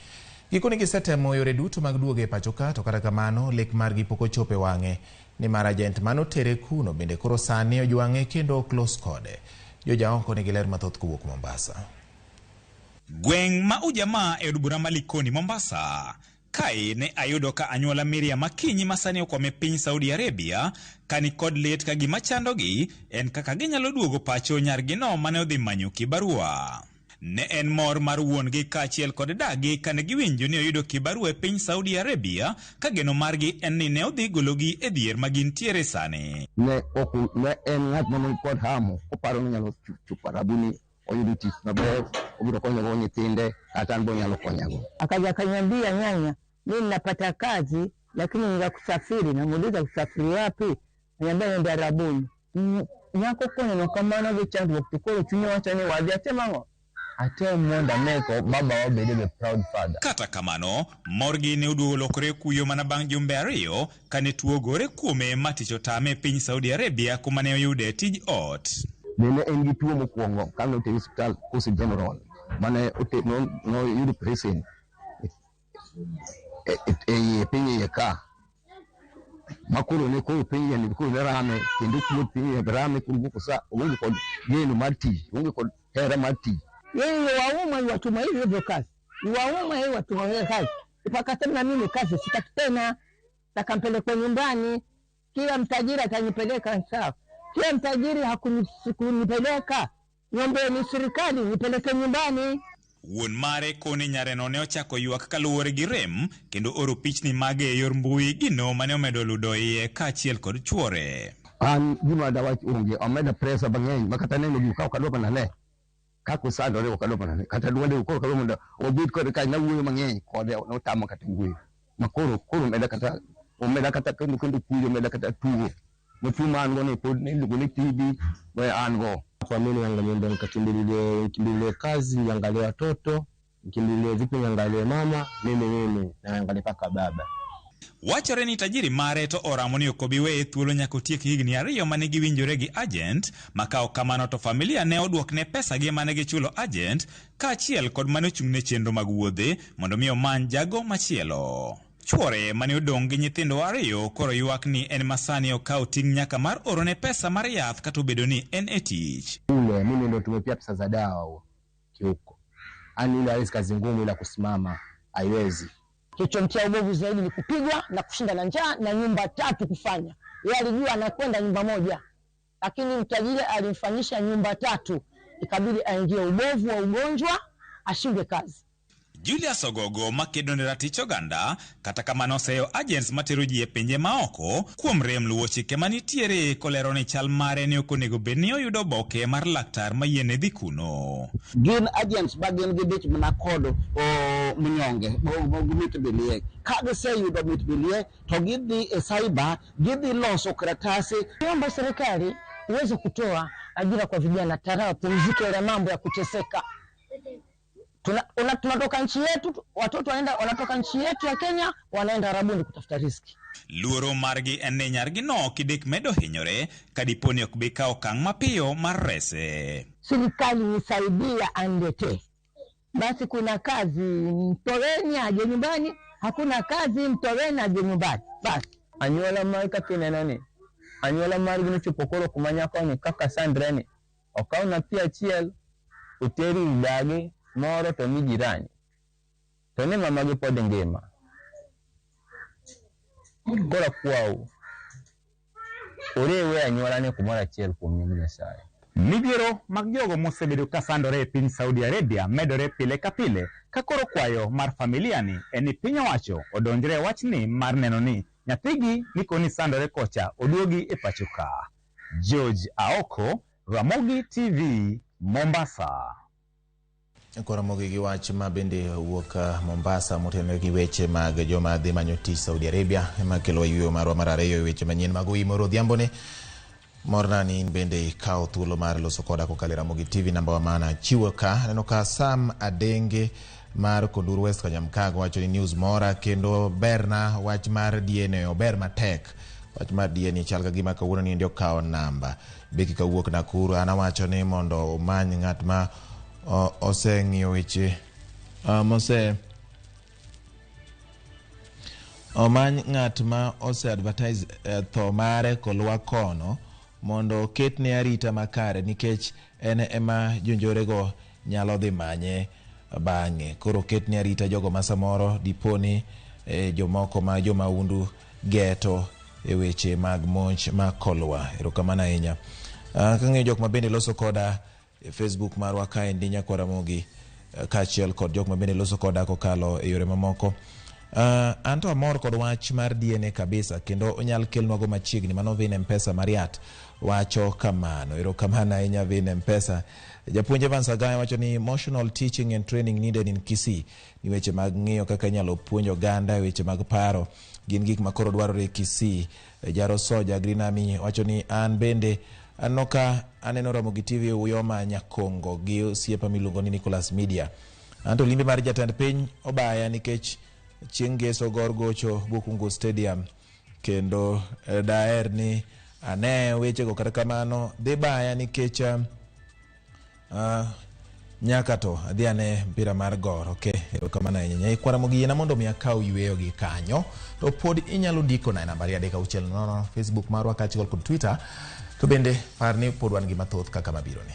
Gikoni gisetemo yore duto mag duogo e pachoka to kata kamano lek margi pok ochopo e wang'e ni mar agent manotere kuno bende koro sani ojwang'e kendo close kode. Jojaoko nigi ler mathoth kowuok Mombasa. Gweng ma Ujamaa e od bura ma Likoni Mombasa. Kae ne ayudo ka anyuola Miriam Makinyi masani okome piny Saudi Arabia kani kod lit ka gima chandogi en kaka ginyalo duogo pacho nyargi no mane odhi manyo kibarua. Ne en mor mar wuongi kaachiel kod dagi kane giwinjo ni oyudo kibarua e piny Saudi Arabia ka geno margi en ni ne odhi gologi e dhier ma gintiere sani. Ne en ng'at mane kod hamo oparo ni nyalo chupo Arabuni oyudo tich maber obiro konyago nyithinde hata an bo nyalo konyago. Akaja akaniambia, nyanya, mimi napata kazi lakini ninga kusafiri, namuuliza kusafiri wapi? Ananiambia nenda Arabuni. Nyako kone no kamano vichandu kutukolo chunyo wacha ni wazi atemango. Ate mwenda meko baba wabede be proud father. Kata kamano, morgi ne uduogo lokore kuyo mana bang' jumbe ariyo kane tuo gore kuome maticho tame piny Saudi Arabia kuma ne oyude tij ot. Bende en gi tuo mokwongo kane otere hospital Coast General mane no yudo prison e piny ka makuro ne koro piny ni koro ne rame kendo kuo piny rame kuro kusa onge kod geno mar tich onge kod hera mar tich. Yeye wauma watuma hivyo kazi. Wauma hii watuma hivyo kazi. Ipakasema mimi kazi sitaki tena. Nakampeleka nyumbani. Kila mtajiri atanipeleka sawa. Kila mtajiri hakunipeleka. Ng'ombe ni serikali nipeleke nyumbani. Wuon mare kone nyareno ne ochako ywak kaluwore gi rem kendo oro pichni mage e yor mbui gino mane omedo ludo iye kaachiel kod chuore. An gima dawach onge omeda presa bang'eny makata neno gi kaw kadwa manane kako sandore kadwa manane kata duonde ukoro kadwa mondo obit kod ka na wuoyo mang'eny kode no tamo kata wuoyo makoro omeda kata kendo kuyo omeda kata tuo mutuma ango ne pod ne lugo ne TB we ango. Kwa mimi niangalie nikimbilie kazi, niangalie watoto, nikimbilie vipi, niangalie mama, mimi naangalia paka baba. Wachore ni tajiri mare to oramo ni okobiwe thuolo nyako tiek higni ariyo mane giwinjore gi agent makao kamano to familia ne oduokne pesa gi mane gichulo agent kaachiel kod mane ochung'ne chenro mag wuodhe mondo mi omany jago machielo. Chuore mane odong' gi nyithindo ariyo koro ywak ni en masani okaw ting' nyaka mar orone pesa mar yath kata obedo ni en e tich. Mimi ndo tumepia pesa za dawa kiuko. Ani ile hawezi kazi ngumu ila kusimama haiwezi. Kichomtia ubovu zaidi ni kupigwa na kushinda na njaa na nyumba 3 kufanya. Yeye alijua anakwenda nyumba moja. Lakini mtajiri alimfanyisha nyumba 3. Ikabidi aingie ubovu wa ugonjwa ashinde kazi. Julius Ogogo makedo ne ratich oganda kata kamano seyo agents matero ji e pinje maoko kuom rem luwo chike manitiere kolero ni chal mare ne ok onego bed ni oyudo oboke mar laktar mayiene dhi kuno. Gin agents bagen gi dich mana kodo munyonge gimit bilie ka giseyudo mit bilie to gidhi e cyber gidhi loso karatasi. Naomba serikali iweze kutoa ajira kwa vijana tarawa pumzike ile mambo ya kuteseka. Tunatoka nchi yetu, watoto wanatoka nchi yetu ya Kenya, wanaenda Arabuni kutafuta riski. Luoro margi ene nyargi no kidek medo hinyore kadiponi ok bi kawo okang' mapiyo mar rese. Serikali nisaidia andete. Basi kuna kazi, mtoweni aje nyumbani, hakuna kazi, mtoweni aje nyumbani. Basi anyuola mar kapine nani, anyuola mar gino chupokoro kumanya koni kaka Sandrene okauna pia chiel uteri udagi moro to mi jirani to ne mama gi pod ngima kora kwao orewe anyuola ne kumora chiel kuom nying Nyasaye. Midhiero mag jogo mosebedo ka sandore e piny Saudi Arabia medore pile ka pile ka koro kwayo mar familia ni en piny owacho odonjre wachni mar neno ni nyathigi nikoni sandore kocha oduogi e pacho ka. George Aoko, Ramogi TV, Mombasa. Ramogi gi wach ma bende wuok Mombasa motenore gi weche mag joma dhi manyo tich Saudi Arabia ema kelo yweyo marwa mar ariyo weche manyien mag Oimore odhiambone. Morna ni bende kao thuolo mar loso koda kokalo Ramogi TV namba wa maana chiwo ka neno ka Sam Adenge mar Kondur West Kanyamkago wacho ni news mora kendo berna wach mar DNA ober matek. Wach mar DNA chalga gima kawuono ni ndio kao namba beki kawuok Nakuru anawacho ni mondo omany ng'at ma oseng'iyo weche omany ng'at ma ose advertise tho mare kolwa kono mondo ketne arita makare nikech en ema jonjorego nyalo dhi manye bang'e. Koro ketne arita jogo ma samoro diponi jomoko ma jomaundu geto e weche mag monch ma kolwa. Erokamano ahinya. Kang'eyo jok ma bende loso koda Facebook marwa kae ndi nyako Ramogi kachiel kod jok ma bende loso koda kokalo e yore mamoko. Anto amor kod wach mar DNA kabisa kendo onyal kelnwago machiegni mano vin M-Pesa Mariat wacho kamano. Erokamano ahinya vin M-Pesa. Japuonj Evans Agaya wacho ni emotional teaching and training needed in Kisii ni weche mag ng'iyo kaka inyalo puonj oganda weche mag paro gin gik makoro dwarore Kisii. Jaro Soja Green Army wacho ni an bende anoka aneno Ramogi TV uyoma Nyakongo gi osiepa miluongo ni Nicholas Media. Anto limbe mar jatend piny obaya nikech chieng' Ngeso gor gocho Bukungu Stadium kendo daer ni ane weche go kata kamano dhi baya nikech nyaka to adhi ane mpira mar gor. Okay, erokamano ahinya. Kwa Ramogi yena mondo mi akaw yweyo gi kanyo to pod inyalo ndiko na namba 360 Facebook marwa kaachiel kod Twitter to bende parni pod wan gi mathoth kaka mabiro ni.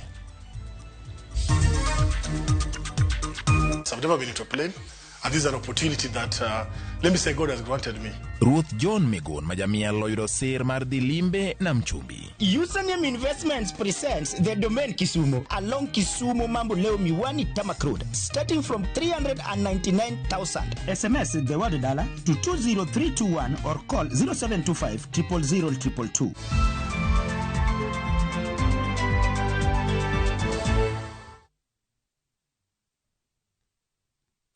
I've never been into a plane, and this is an opportunity that let me say God has granted me. Ruth John Megon majamiel oyudo sir mar dhi limbe na mchumbi. Username Investments presents the domain Kisumu along Kisumu Mambo Leo Miwani Tamak Road starting from 399,000. SMS the word dollar to 20321 or call 0725 000 222.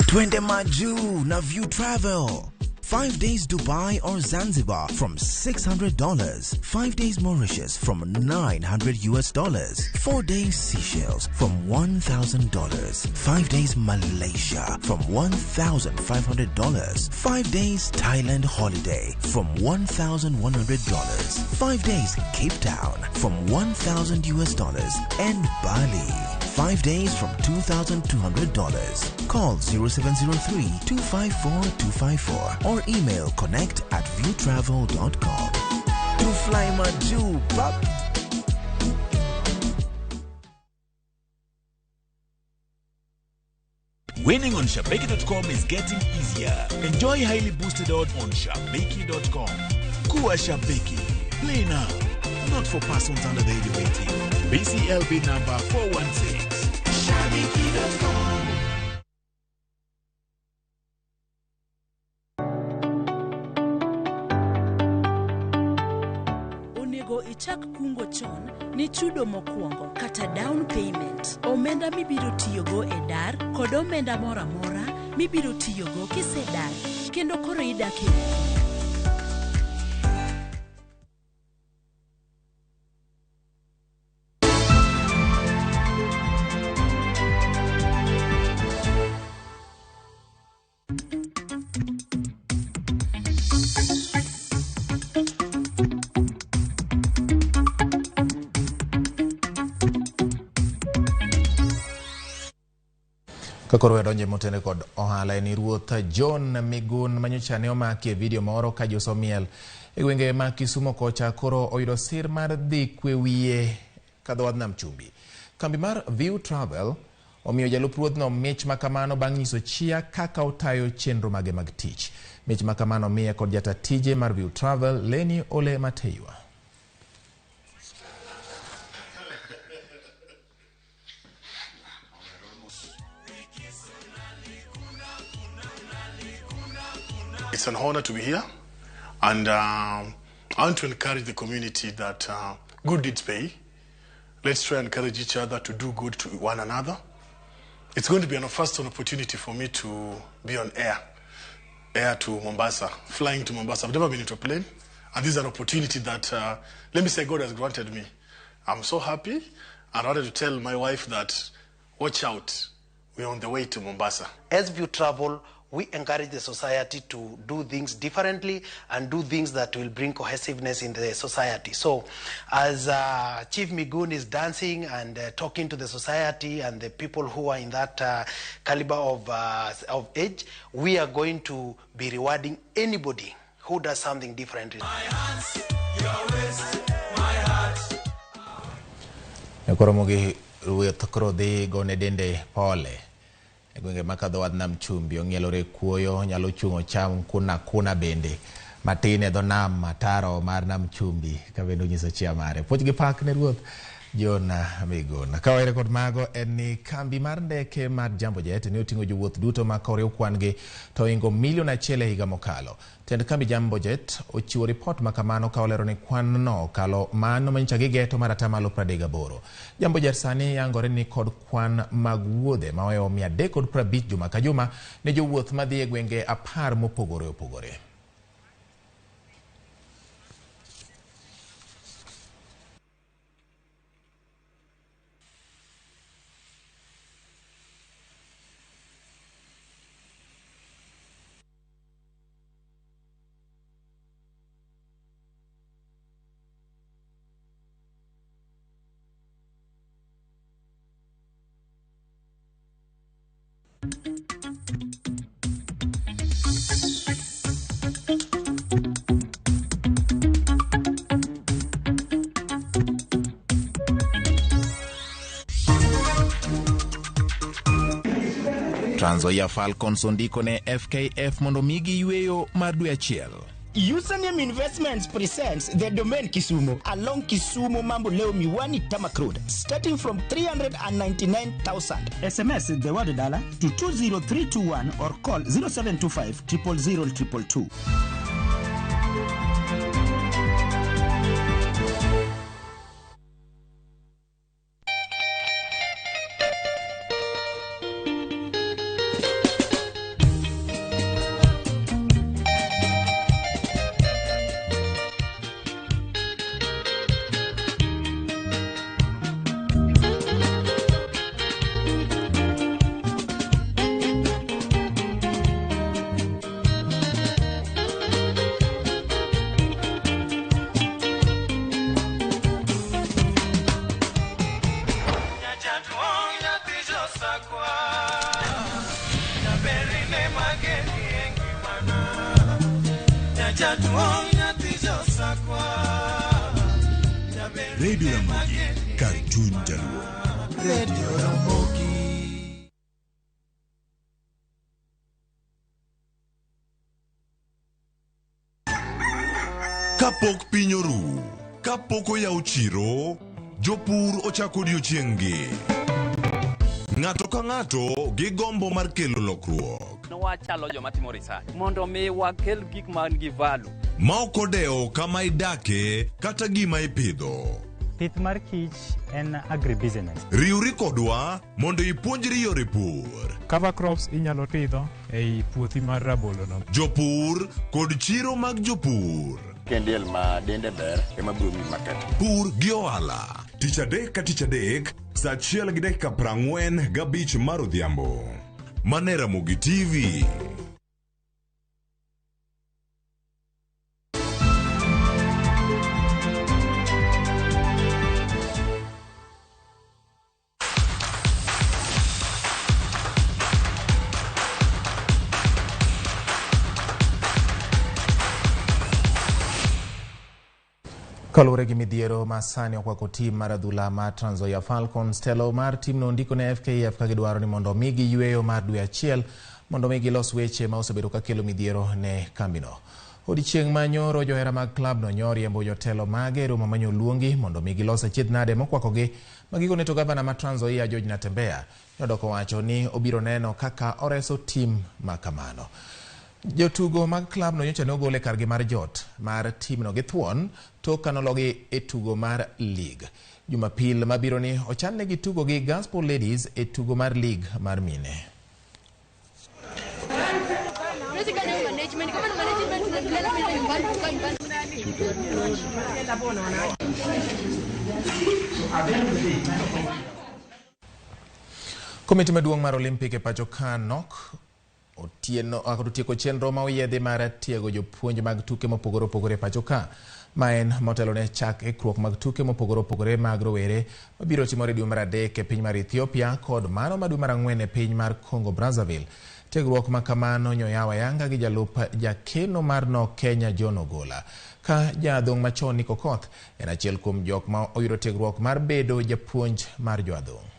Twende Maju na View Travel. 5 days Dubai or Zanzibar from $600. 5 days Mauritius from $900. 4 days Seychelles from $1,000. 5 days Malaysia from $1,500. 5 days Thailand holiday from $1,100. 5 days Cape Town from $1,000 and Bali. 5 days from $2,200. Call 0703-254-254 or email connect@viewtravel.com. To fly Maju, pop. Winning on Shabeki.com is getting easier. Enjoy highly boosted odds on Shabeki.com. Kuwa Shabeki. Play now. Not for persons under the age of 18. BCLB number 416. Shabeki.com. Onego ichak kungo chon ni chudo mokwongo kata down payment. Omenda mibiro tiyogo e dar kod omenda mora mora mibiro tiyogo kisedar kendo koro idake. Kakoro donje motene kod ohala ni ruoth John Migun manyocha ne omaki video moro ka joso miel e gwenge ma Kisumo kocha koro oyudo sir mar dhi kwe wiye kadho nam chumbi. Kambi mar View Travel omiyo jalup ruodhno mich makamano bang' nyiso chia kaka otayo chenro mage mag tich. Mich makamano miye kod jata tije mar View Travel Leni Ole Mateiwa. It's an honor to be here, and I want to encourage the community that good deeds pay. Let's try and encourage each other to do good to one another. It's going to be an opportunity for me to be on air to Mombasa, flying to Mombasa. I've never been into a plane, and this is an opportunity that, let me say, God has granted me. I'm so happy, and I wanted to tell my wife that, watch out, we're on the way to Mombasa. As View Travel, we encourage the society to do things differently and do things that will bring cohesiveness in the society. So as Chief Migun is dancing and talking to the society and the people who are in that caliber of age, we are going to be rewarding anybody who does something differently. My hands, your waist, my heart. Ekoromogi ruoth koro dhi gone dende pole. Gwenge makadho nam chumbi ong'ielore kuoyo nyalo chungo cham kuna bende matine dho nam mataro mar nam chumbi ka bende nyiso chia mare puoch gi pak ne ruoth John Migun. Ka were kod mago en ni kambi mar ndeke mar Jambo Jet ne oting'o jowuoth duto ma kore kwan gi to ingo milion 1 higa mokalo. Tend kambi Jambo Jet ochiwo ripot makamano ka olero ni kwan no kalo mano manyicha gi geto mar 38. Jambo Jet sani yangore ni kod kwan mag wuodhe maweyo 350 juma ka juma ne jowuoth madhi e gwenge 10 mopogore opogore. Tranzoia Falcons ondiko ne FKF mondo migi yueyo mar dwe achiel. Username Investments presents the domain Kisumu along Kisumu Mambo Leo Miwani Tamak Road, starting from 399,000. SMS the word dollar to 20321 or call 0725 000 222. Radio Ramogi, Cartoon Jaluo. Radio Ramogi. Kapok piny oru, kapok oyaw chiro, jopur ochako odiochieng'gi. Ng'ato ka ng'ato gi gombo mar kelo lokruok. Wachalo joma timo research mondo mi wakel gik man gi value. Ma ok odewo kama idake kata gima ipidho. Pith mar kich en agribusiness. Riwri kodwa mondo ipuonjri yore pur. Cover crops inyalo pidho ei puothi mar rabolo no. Jopur kod chiro mag jopur. Kendiel ma dende ber ema biro mi market. Pur gi ohala. Tich adek ka tich adek, saa 1:45 mar odhiambo. Mane Ramogi TV. Kaluwore gi midhiero ma sani okwako tim mar adhula mar Trans Nzoia Falcons, telo mar tim no ndiko ne FKF ka gidwaro ni mondo migi yweyo mar dwe achiel mondo migi los weche ma osebedo ka kelo midhiero ne kambino. Odiechieng' manyoro johera mag klab no nyoriembo jotelo mage romo manyo luongi mondo migi los achiedh nade mokwakogi magikone to gavana ma Trans Nzoia George Natembeya nodoko wacho ni obiro neno kaka oreso tim makamano. Jotugo mag klab no nyocha ne ogole kargi mar jot mar tim no githuon tok kanologi e tugo mar league. Jumapil mabiro ni ochan ne gitugo gi Gospel Ladies e tugo mar league mar mine. Komiti maduong' mar Olympic e pacho ka nok otieko chenro ma oyiedhi mar tiego jopuonj mag tuke mopogore opogore pacho ka, ma en motelo ne chak ikruok mag tuke mopogore opogore mag rowere mabiro timore dwe mar 3 e piny mar Ethiopia kod mano ma dwe mar 4 e piny mar Congo Brazzaville. Tiegruok ma kamano nyoyawa yanga gi jalup jakeno mar no Kenya John Ogola, ka jadhong' machon Nico Koth en achiel kuom jok ma oyudo tiegruok mar bedo japuonj mar joadhong'.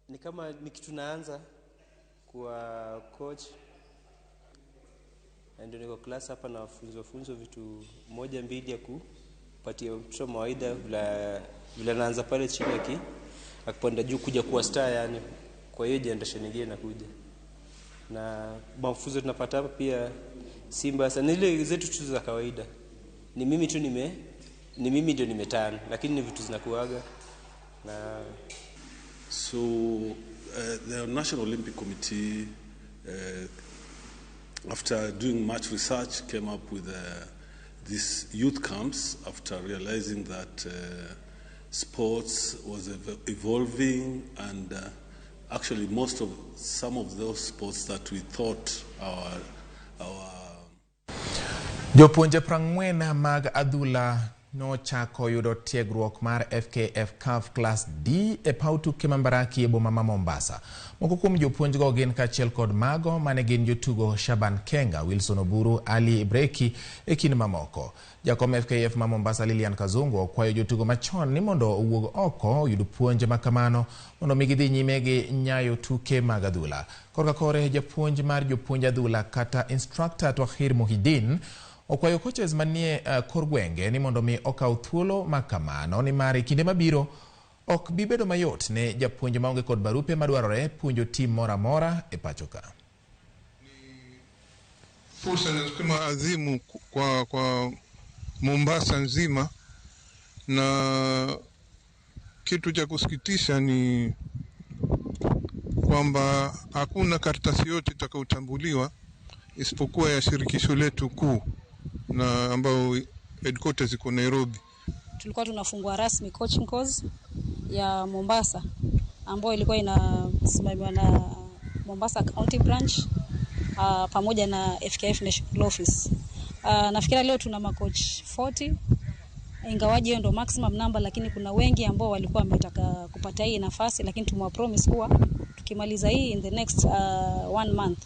Ni kama nikitunaanza kwa coach ndio niko class hapa na funzo vitu moja mbili ya kupatia mtoto mawaidha vile anaanza pale chini akipanda juu kuja kuwa star, yani kwa hiyo generation nyingine inakuja. Na mafunzo tunapata hapa pia Simba sana ile zetu tu za kawaida. Ni mimi ndio nimetana, lakini ni vitu zinakuaga na so the National Olympic Committee after doing much research came up with these youth camps after realizing that sports was evolving and actually some of those sports that we thought our Jopuonje 40 mag adhula no chako yudo tiegruok mar FKF CAF Class D e paw tuke Mbaraki e boma ma Mombasa. Moko kuom jopuonjgo gin kachiel kod mago mane gin jotugo Shaban Kenga, Wilson Oburu, Ali Breki e kind mamoko. Jakom FKF ma Mombasa Lilian Kazungu okwayo jotugo machon ni mondo owuog oko yudo puonj makamano mondo migidhi nyime gi nyayo tuke mag adhula. Korka kore japuonj mar jopuonj adhula kata instructor Twahir Muhidin okwayo coaches manie kor gwenge ni mondo mi okaw thuolo makamano ni mari kinde mabiro ok bibedo mayot ne japuonj maonge kod barupe madwarore puonjo tim mora mora e pacho ka. Fursa nasema azimu kwa Mombasa nzima, na kitu cha kusikitisha ni kwamba hakuna karatasi yote itakayotambuliwa isipokuwa ya shirikisho letu kuu na ambao headquarters iko Nairobi. Tulikuwa tunafungua rasmi coaching course ya Mombasa ambayo ilikuwa inasimamiwa na Mombasa County Branch pamoja na FKF National Office. Nafikiri leo tuna macoach 40, ingawaje hiyo ndo maximum number, lakini kuna wengi ambao walikuwa wametaka kupata hii nafasi, lakini tumewapromise kuwa tukimaliza hii in the next 1 month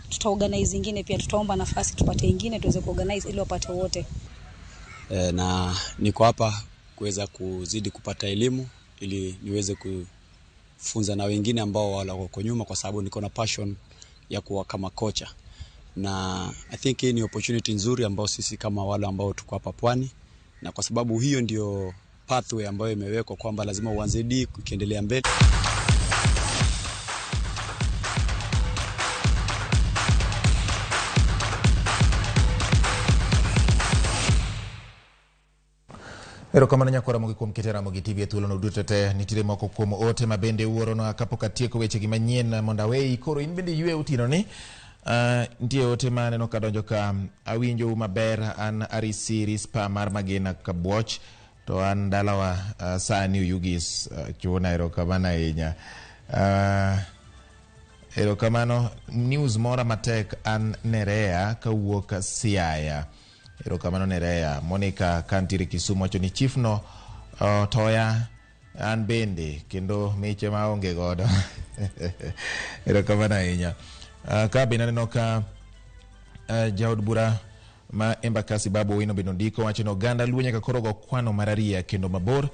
tutaorganize ingine, pia tutaomba nafasi tupate ingine tuweze kuorganize ili wapate wote. Na niko hapa kuweza kuzidi kupata elimu ili niweze kufunza na wengine ambao wako nyuma, kwa sababu niko na passion ya kuwa kama kocha. Na I think hii ni opportunity nzuri ambao sisi kama wale ambao tuko hapa Pwani, na kwa sababu hiyo ndio pathway ambayo imewekwa kwamba lazima uanze kuendelea mbele. Erokamano nyakora mogi kuom kete RAMOGI TV thuolo no dutete nitire moko kuom ote mabende uoro no kapok atieko weche gi manyien mondo awei koro in bende yue utino ni ntie ote maneno kadonjo ka awinjo maber an Arisi Rispa mar Magina Kabwoch to an dalawa sani Uyugis chuna. Erokamano ahinya. Erokamano news mora matek an Nerea kawuok Siaya. Erokamano Nerea. Monica Kantiri Kisumu wacho ni chief no toya an bende kendo miche maonge godo. Erokamano ahinya. Ka bende aneno ka jaod bura ma Embakasi Babu Owino bende ndiko wacho ni oganda luo nyaka koro go kwano mararia kendo mabor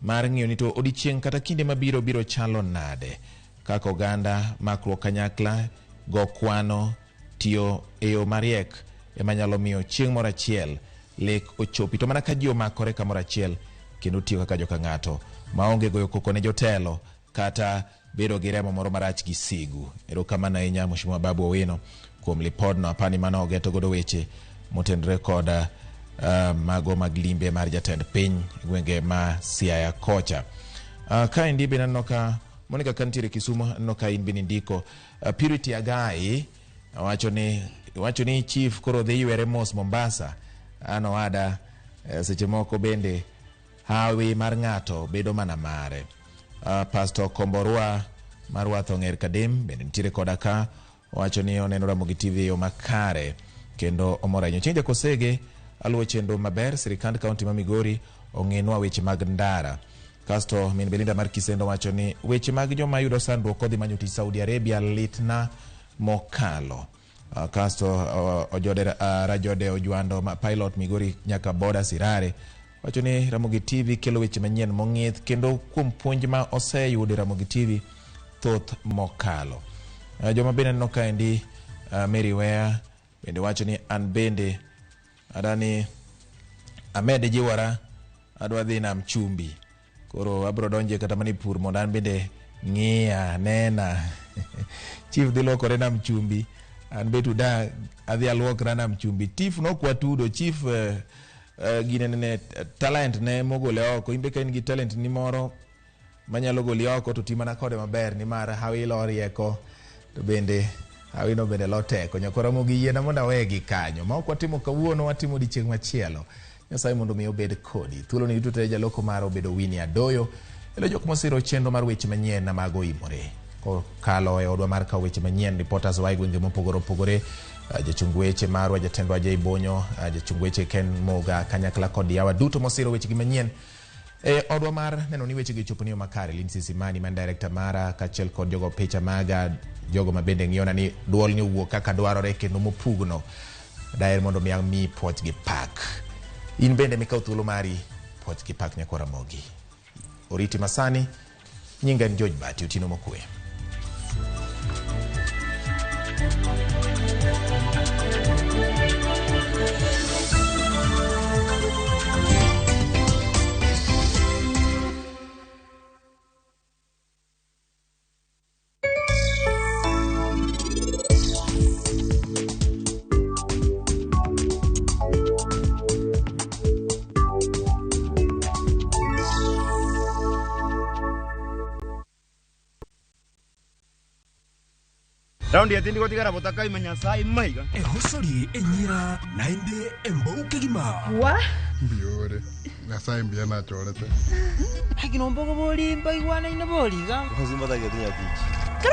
mar ng'iyo ni to odiochieng' kata kinde mabiro biro chalo nade, kaka oganda makruok kanyakla go kwano tiyo e yo mariek ema nyalo miyo chieng' moro achiel lek ochopi, to mana ka ji omakore kamoro achiel kendo tiyo kaka joka ng'ato maonge goyo koko ne jotelo kata bedo gi remo moro marach gi sigu. Erokamano ahinya Mheshimiwa Babu Owino kuom lipodno apani mano ogeto godo weche motenore kod mago mag limbe mar jatend piny gwenge ma Siaya kocha. Ka indi bende aneno ka Monica kantiere Kisumu, aneno ka in bende ndiko Purity Agai wacho ni chief koro dhi ywere mos Mombasa. Ano wada seche moko bende hawi mar ng'ato bedo mana mare. Pastor Komborwa mar Wath Ong'er Kadem bende nitiere koda ka wacho ni oneno Ramogi TV yo makare kendo omora ahinya. Chieng' Jakosege aluwo chenro maber sirikand kaunti ma Migori ong'enwa weche mag ndara. Kasto min Belinda mar Kisendo wacho ni weche mag joma yudo sandruok kodhi manyo tich Saudi Arabia litna mokalo. Kasto rajode ojwando ma pilot Migori nyaka boda Sirare wacho ni Ramogi TV kelo weche manyien mong'ith kendo kuom puonj ma oseyudo Ramogi TV thoth mokalo. Joma bende aneno ka endi Mary Wea bende wacho ni an bende adani Ahmed jiwara adwa dhi nam chumbi, koro abro donje kata mani pur mondo an bende ng'iya nena. Chief dhi lokore nam chumbi, an betu da adhi aluokra nam chumbi. Tif nokwa tudo chief gine ne talent ne mogole oko. Imbe ka in gi talent ni moro manyalo goli oko to timana kode maber ni mara hawi lorieko to bende hawino bende loteko nyakora mogi yiena monda wegi kanyo ma ok watimo kawuono watimo dichieng' machielo. Nyasaye mondo mi obed kodi thuolo ni duto te jaloko mar obedo Winnie Adoyo elo jok mosiro chenro mar weche manyien na mag Oimore ko kalo e odwa mar ka weche manyien reporters wa gwenge mopogore opogore. Jachung weche marwa jatendwa Jay Bonyo, jachung weche Ken Moga kanyakla kod yawa duto mosiro weche gi manyien odwa mar neno ni weche gi chopo ni makare. Lindsay Simani man director mara kachel kod jogo picha maga jogo mabende ng'iona ni duol ni wuok kaka dwarore kendo mopugno daher mondo mi puoch gi pak. In bende mikao thuolo mari puoch gi pak nyakora Mogi. Oriti masani nyinga en George Bati Utino Mokwe. Raundi ya tindi kotika rabotaka imenyasai maiga. Hosori enyira nainde embouke gima. Wa? Biore. Nasai mbiana chorete. Haki nomboko boli mbai wana ina boli ga. Hozimba ta getinya pichi.